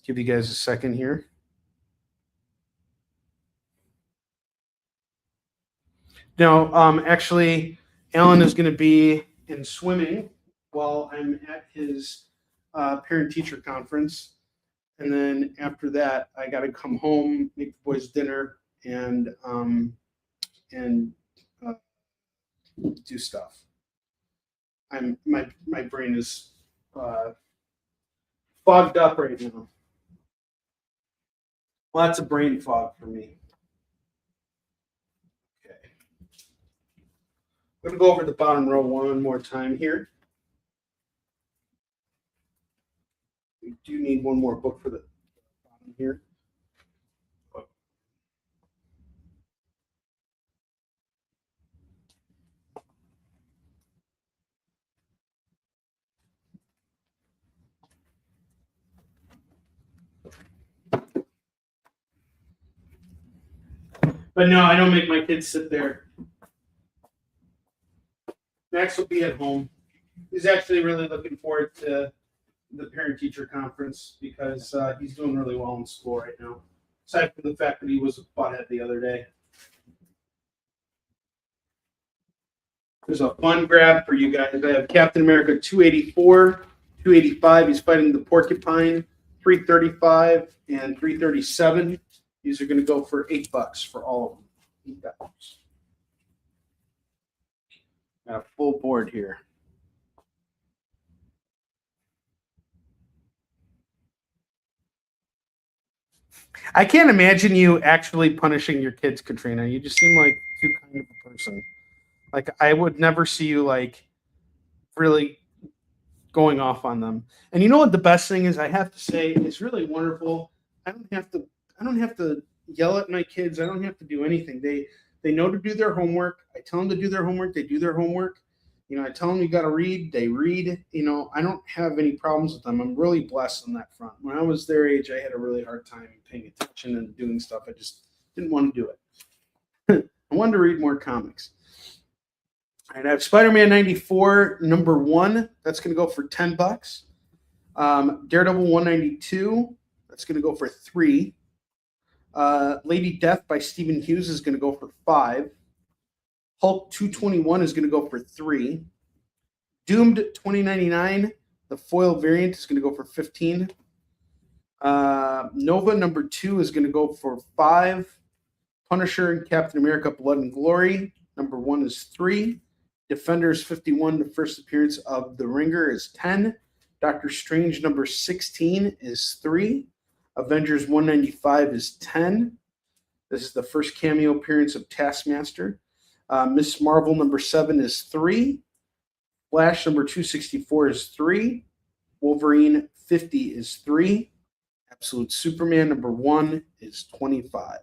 Give you guys a second here. Now, actually, Alan is going to be in swimming while I'm at his parent-teacher conference. And then after that, I got to come home, make the boys dinner, and do stuff. My brain is fogged up right now. Lots of brain fog for me. Okay. I'm going to go over the bottom row one more time here. We do need one more book for the bottom here. But no, I don't make my kids sit there. Max will be at home. He's actually really looking forward to the parent-teacher conference because he's doing really well in school right now. Aside from the fact that he was a butthead the other day. There's a fun grab for you guys. I have Captain America 284 285. He's fighting the Porcupine. 335 and 337. These are going to go for $8 for all of them. $8. Got a full board here. I can't imagine you actually punishing your kids, Katrina. You just seem like too kind of a person. Like, I would never see you like really going off on them. And you know what the best thing is? I have to say, it's really wonderful. I don't have to yell at my kids. I don't have to do anything. They know to do their homework. I tell them to do their homework. They do their homework. You know, I tell them you got to read. They read. You know, I don't have any problems with them. I'm really blessed on that front. When I was their age, I had a really hard time paying attention and doing stuff. I just didn't want to do it. I wanted to read more comics. All right, I have Spider-Man 94 #1. That's going to go for $10. Daredevil 192. That's going to go for $3. Lady Death by Stephen Hughes is going to go for $5. Hulk 221 is going to go for $3. Doomed 2099, the foil variant, is going to go for $15. Nova #2 is going to go for $5. Punisher and Captain America Blood and Glory #1 is $3. Defenders 51, the first appearance of the Ringer, is $10. Doctor Strange #16 is $3. Avengers 195 is $10. This is the first cameo appearance of Taskmaster. Miss Marvel #7 is $3. Flash #264 is $3. Wolverine 50 is $3. Absolute Superman #1 is $25.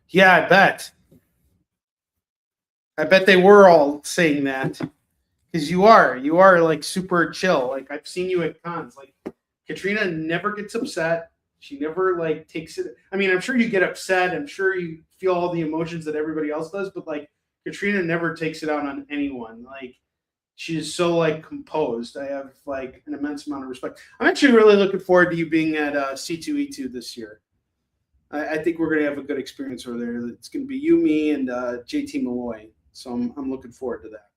Yeah, I bet. I bet they were all saying that. Because you are like super chill. Like, I've seen you at cons. Like, Katrina never gets upset. She never like takes it. I mean, I'm sure you get upset. I'm sure you feel all the emotions that everybody else does, but like, Katrina never takes it out on anyone. Like, she is so like composed. I have like an immense amount of respect. I'm actually really looking forward to you being at C2E2 this year. I think we're going to have a good experience over there. It's going to be you, me, and JT Malloy. So I'm looking forward to that.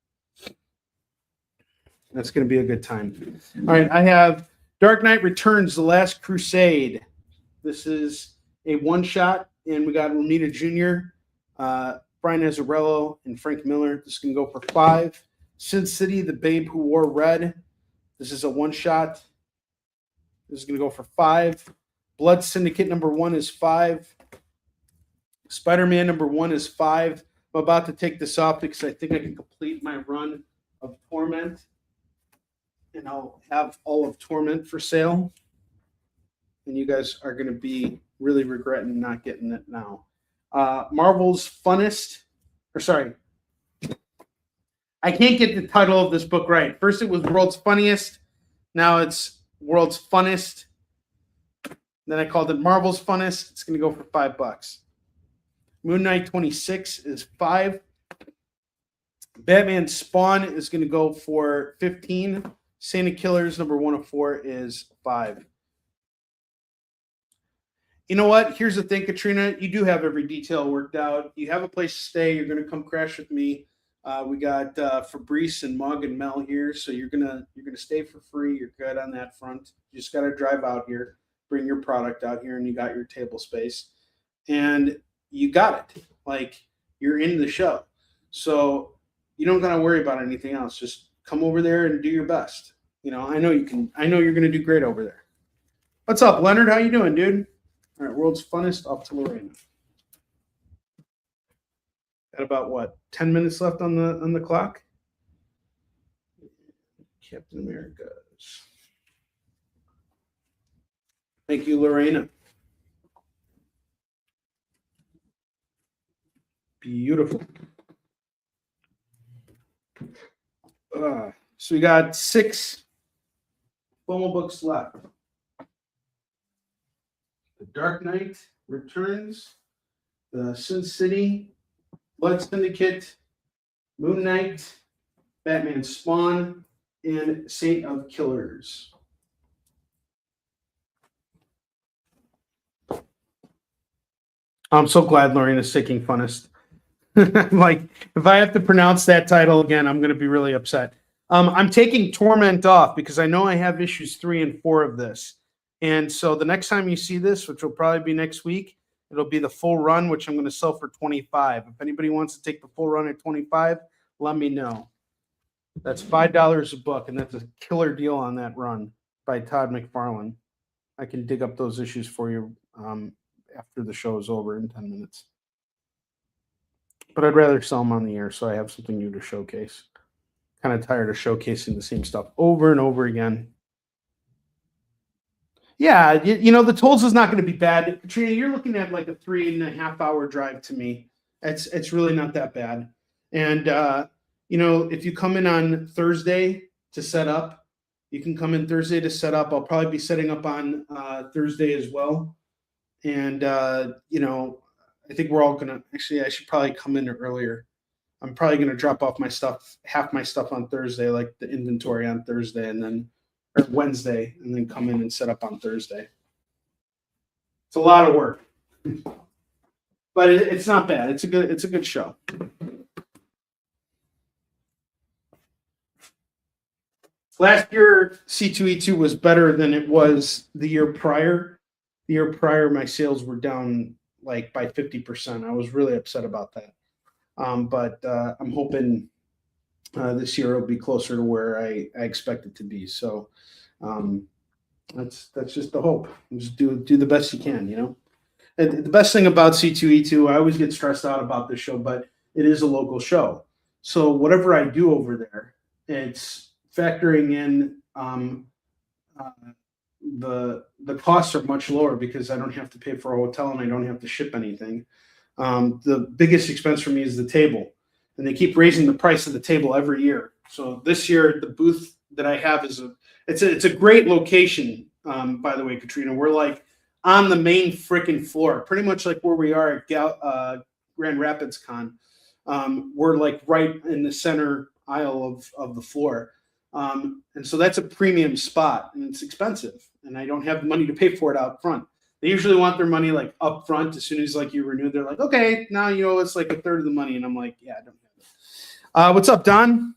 That's going to be a good time. All right, I have Dark Knight Returns: The Last Crusade. This is a one-shot, and we got Romita Jr., Brian Azzarello, and Frank Miller. This is going to go for $5. Sin City: The Babe Who Wore Red. This is a one-shot. This is going to go for $5. Blood Syndicate #1 is $5. Spider-Man #1 is $5. I'm about to take this off because I think I can complete my run of Torment. And I'll have all of Torment for sale. And you guys are going to be really regretting not getting it now. Marvel's Funnest. Or sorry. I can't get the title of this book right. First it was World's Funniest. Now it's World's Funnest. Then I called it Marvel's Funnest. It's going to go for $5. Moon Knight 26 is $5. Batman Spawn is going to go for $15. Santa Killers #104 is $5. You know what? Here's the thing, Katrina. You do have every detail worked out. You have a place to stay. You're going to come crash with me. We got Fabrice and Mug and Mel here, so you're gonna stay for free. You're good on that front. You just got to drive out here, bring your product out here, and you got your table space, and you got it. Like, you're in the show, so you don't got to worry about anything else. Just come over there and do your best. You know, I know you can. I know you're going to do great over there. What's up, Leonard? How you doing, dude? All right, World's Funnest off to Lorena. Got about what, 10 minutes left on the clock? Captain America's. Thank you, Lorena. Beautiful. So we got 6 FOMO books left. The Dark Knight Returns, the Sin City, Blood Syndicate, Moon Knight, Batman Spawn, and Saint of Killers. I'm so glad Lorena's taking Funnest. Like, if I have to pronounce that title again, I'm going to be really upset. I'm taking Torment off because I know I have issues 3 and 4 of this. And so the next time you see this, which will probably be next week, it'll be the full run, which I'm going to sell for 25. If anybody wants to take the full run at 25, let me know. That's $5 a book, and that's a killer deal on that run by Todd McFarlane. I can dig up those issues for you after the show is over in 10 minutes. But I'd rather sell them on the air so I have something new to showcase. Kind of tired of showcasing the same stuff over and over again. Yeah, you know, the tolls is not going to be bad. Katrina, you're looking at like a 3.5 hour drive to me. It's really not that bad. And, you know, if you come in on Thursday to set up, you can come in Thursday to set up. I'll probably be setting up on Thursday as well. And, you know, I think we're all going to, actually, I should probably come in earlier. I'm probably going to drop off my stuff, half my stuff on Thursday, like the inventory on Thursday, and then or Wednesday, and then come in and set up on Thursday. It's a lot of work, but it's not bad. It's a good show. Last year, C2E2 was better than it was the year prior. The year prior, my sales were down like by 50%. I was really upset about that. But I'm hoping this year it'll be closer to where I expect it to be. So that's just the hope. Just do the best you can, you know. And the best thing about C2E2, I always get stressed out about this show, but it is a local show. So whatever I do over there, it's factoring in the costs are much lower because I don't have to pay for a hotel and I don't have to ship anything. The biggest expense for me is the table, and they keep raising the price of the table every year. So this year, the booth that I have is it's a great location. By the way, Katrina, we're like on the main freaking floor, pretty much like where we are at Grand Rapids Con. We're like right in the center aisle of the floor. And so that's a premium spot, and it's expensive, and I don't have the money to pay for it out front. They usually want their money like up front. As soon as like you renew, they're like, okay, now you know it's like a third of the money. And I'm like, yeah, I don't have it. What's up, Don?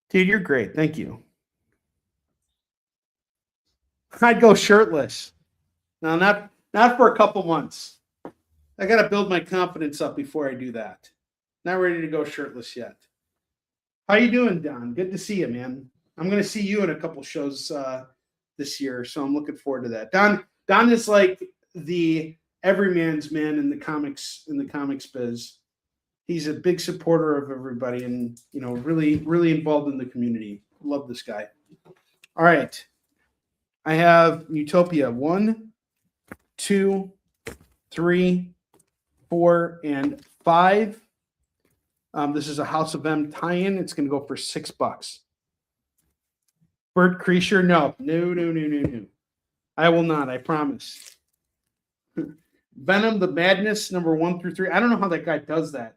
Dude, you're great. Thank you. I'd go shirtless. No, not for a couple months. I got to build my confidence up before I do that. Not ready to go shirtless yet. How you doing, Don? Good to see you, man. I'm going to see you in a couple shows this year, so I'm looking forward to that. Don is like the everyman's man in the comics biz. He's a big supporter of everybody, and you know, really involved in the community. Love this guy. All right, I have Utopia 1, 2, 3, 4, and 5. This is a House of M tie-in. It's going to go for $6. Bert Kreischer, no. I will not. I promise. Venom the Madness, number 1 through 3. I don't know how that guy does that.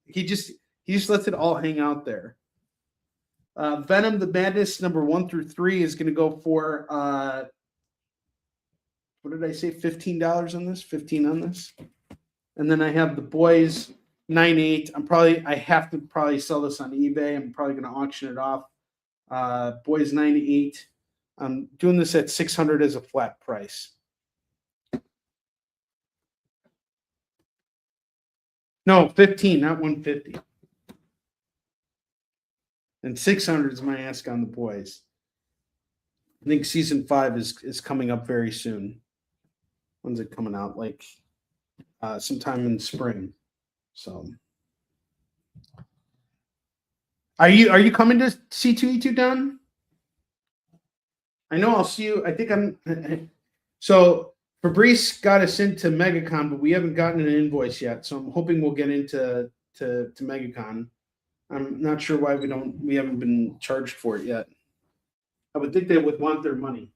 He just lets it all hang out there. Venom the Madness, number 1 through 3 is going to go for what did I say? $15 on this. 15 on this. And then I have the Boys 9.8. I have to probably sell this on eBay. I'm probably going to auction it off. Boys 9.8. I'm doing this at $600 as a flat price. No, 15, not 150. And 600 is my ask on the Boys. I think season 5 is coming up very soon. When's it coming out? Like sometime in spring. So, are you coming to C2E2, Don? I know I'll see you. I think I'm. So Fabrice got us into MegaCon, but we haven't gotten an invoice yet. So I'm hoping we'll get into MegaCon. I'm not sure why we haven't been charged for it yet. I would think they would want their money.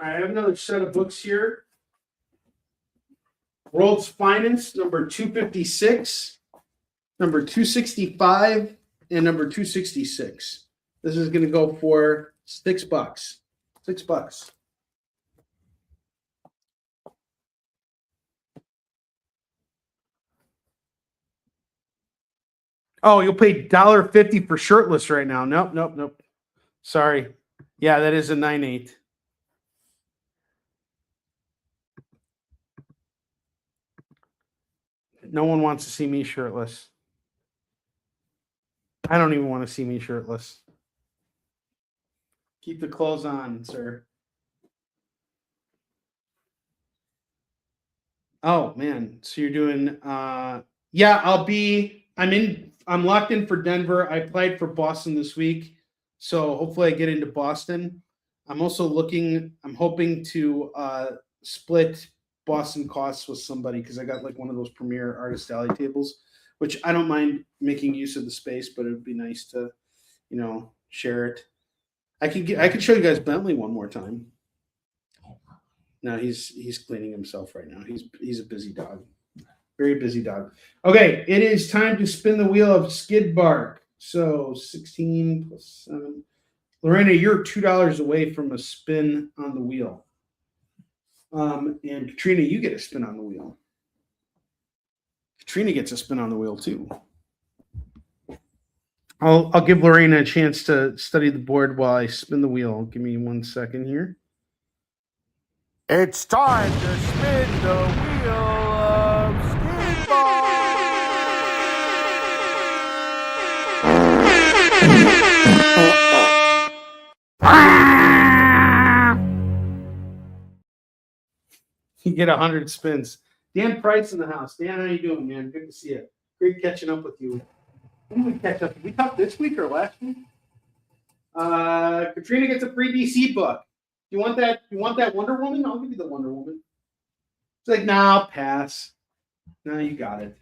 I have another set of books here. World's Finest, number 256. number 265, and number 266. This is going to go for $6. $6. Oh, you'll pay $1.50 for shirtless right now. Nope. Sorry. Yeah, that is a 9.8. No one wants to see me shirtless. I don't even want to see me shirtless. Keep the clothes on, sir. Oh man, so you're doing yeah, I'm locked in for Denver. I applied for Boston this week. So hopefully I get into Boston. I'm hoping to split Boston costs with somebody because I got like one of those premier artist alley tables, which I don't mind making use of the space, but it would be nice to, share it. I could show you guys Bentley one more time. No, he's cleaning himself right now. He's a busy dog. Very busy dog. Okay, it is time to spin the wheel of skid bark. So 16 plus 7. Lorena, you're $2 away from a spin on the wheel. And Katrina, you get a spin on the wheel. Katrina gets a spin on the wheel too. I'll give Lorena a chance to study the board while I spin the wheel. Give me 1 second here. It's time to spin the wheel of skid ball. You get 100 spins. Dan Price in the house. Dan, how you doing, man? Good to see you. Great catching up with you. When did we catch up? Did we talk this week or last week? Katrina gets a free DC book. You want that Wonder Woman? I'll give you the Wonder Woman. It's like, nah, I'll pass. No, you got it.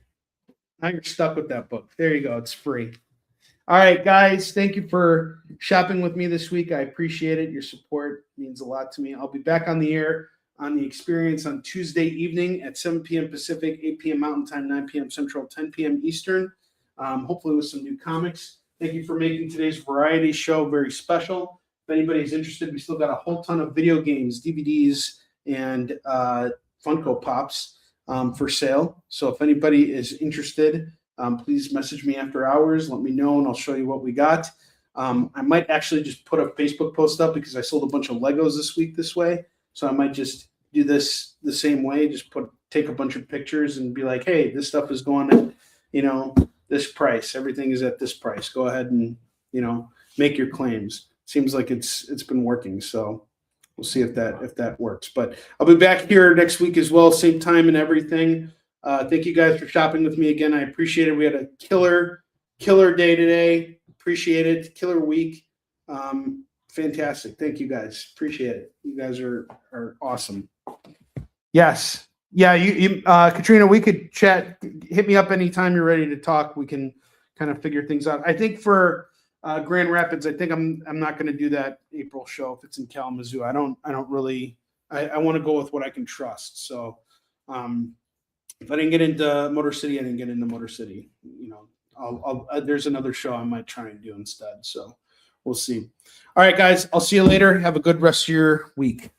Now you're stuck with that book. There you go. It's free. All right, guys. Thank you for shopping with me this week. I appreciate it. Your support means a lot to me. I'll be back on the air on the experience on Tuesday evening at 7 p.m. Pacific, 8 p.m. Mountain Time, 9 p.m. Central, 10 p.m. Eastern. Hopefully with some new comics. Thank you for making today's variety show very special. If anybody's interested, we still got a whole ton of video games, DVDs, and Funko Pops for sale. So if anybody is interested, please message me after hours. Let me know, and I'll show you what we got. I might actually just put a Facebook post up because I sold a bunch of Legos this week this way. So I might just do this the same way. Just take a bunch of pictures and be like, hey, this stuff is going at, this price. Everything is at this price. Go ahead and, make your claims. Seems like it's been working. So we'll see if that works. But I'll be back here next week as well, same time and everything. Thank you guys for shopping with me again. I appreciate it. We had a killer day today. Appreciate it. Killer week. Fantastic. Thank you guys. Appreciate it. You guys are awesome. Yes. Yeah. You Katrina, we could chat. Hit me up anytime you're ready to talk. We can kind of figure things out. I think for Grand Rapids, I think I'm not going to do that April show if it's in Kalamazoo. I don't really. I want to go with what I can trust. So if I didn't get into Motor City, I didn't get into Motor City. I'll there's another show I might try and do instead. So we'll see. All right, guys. I'll see you later. Have a good rest of your week.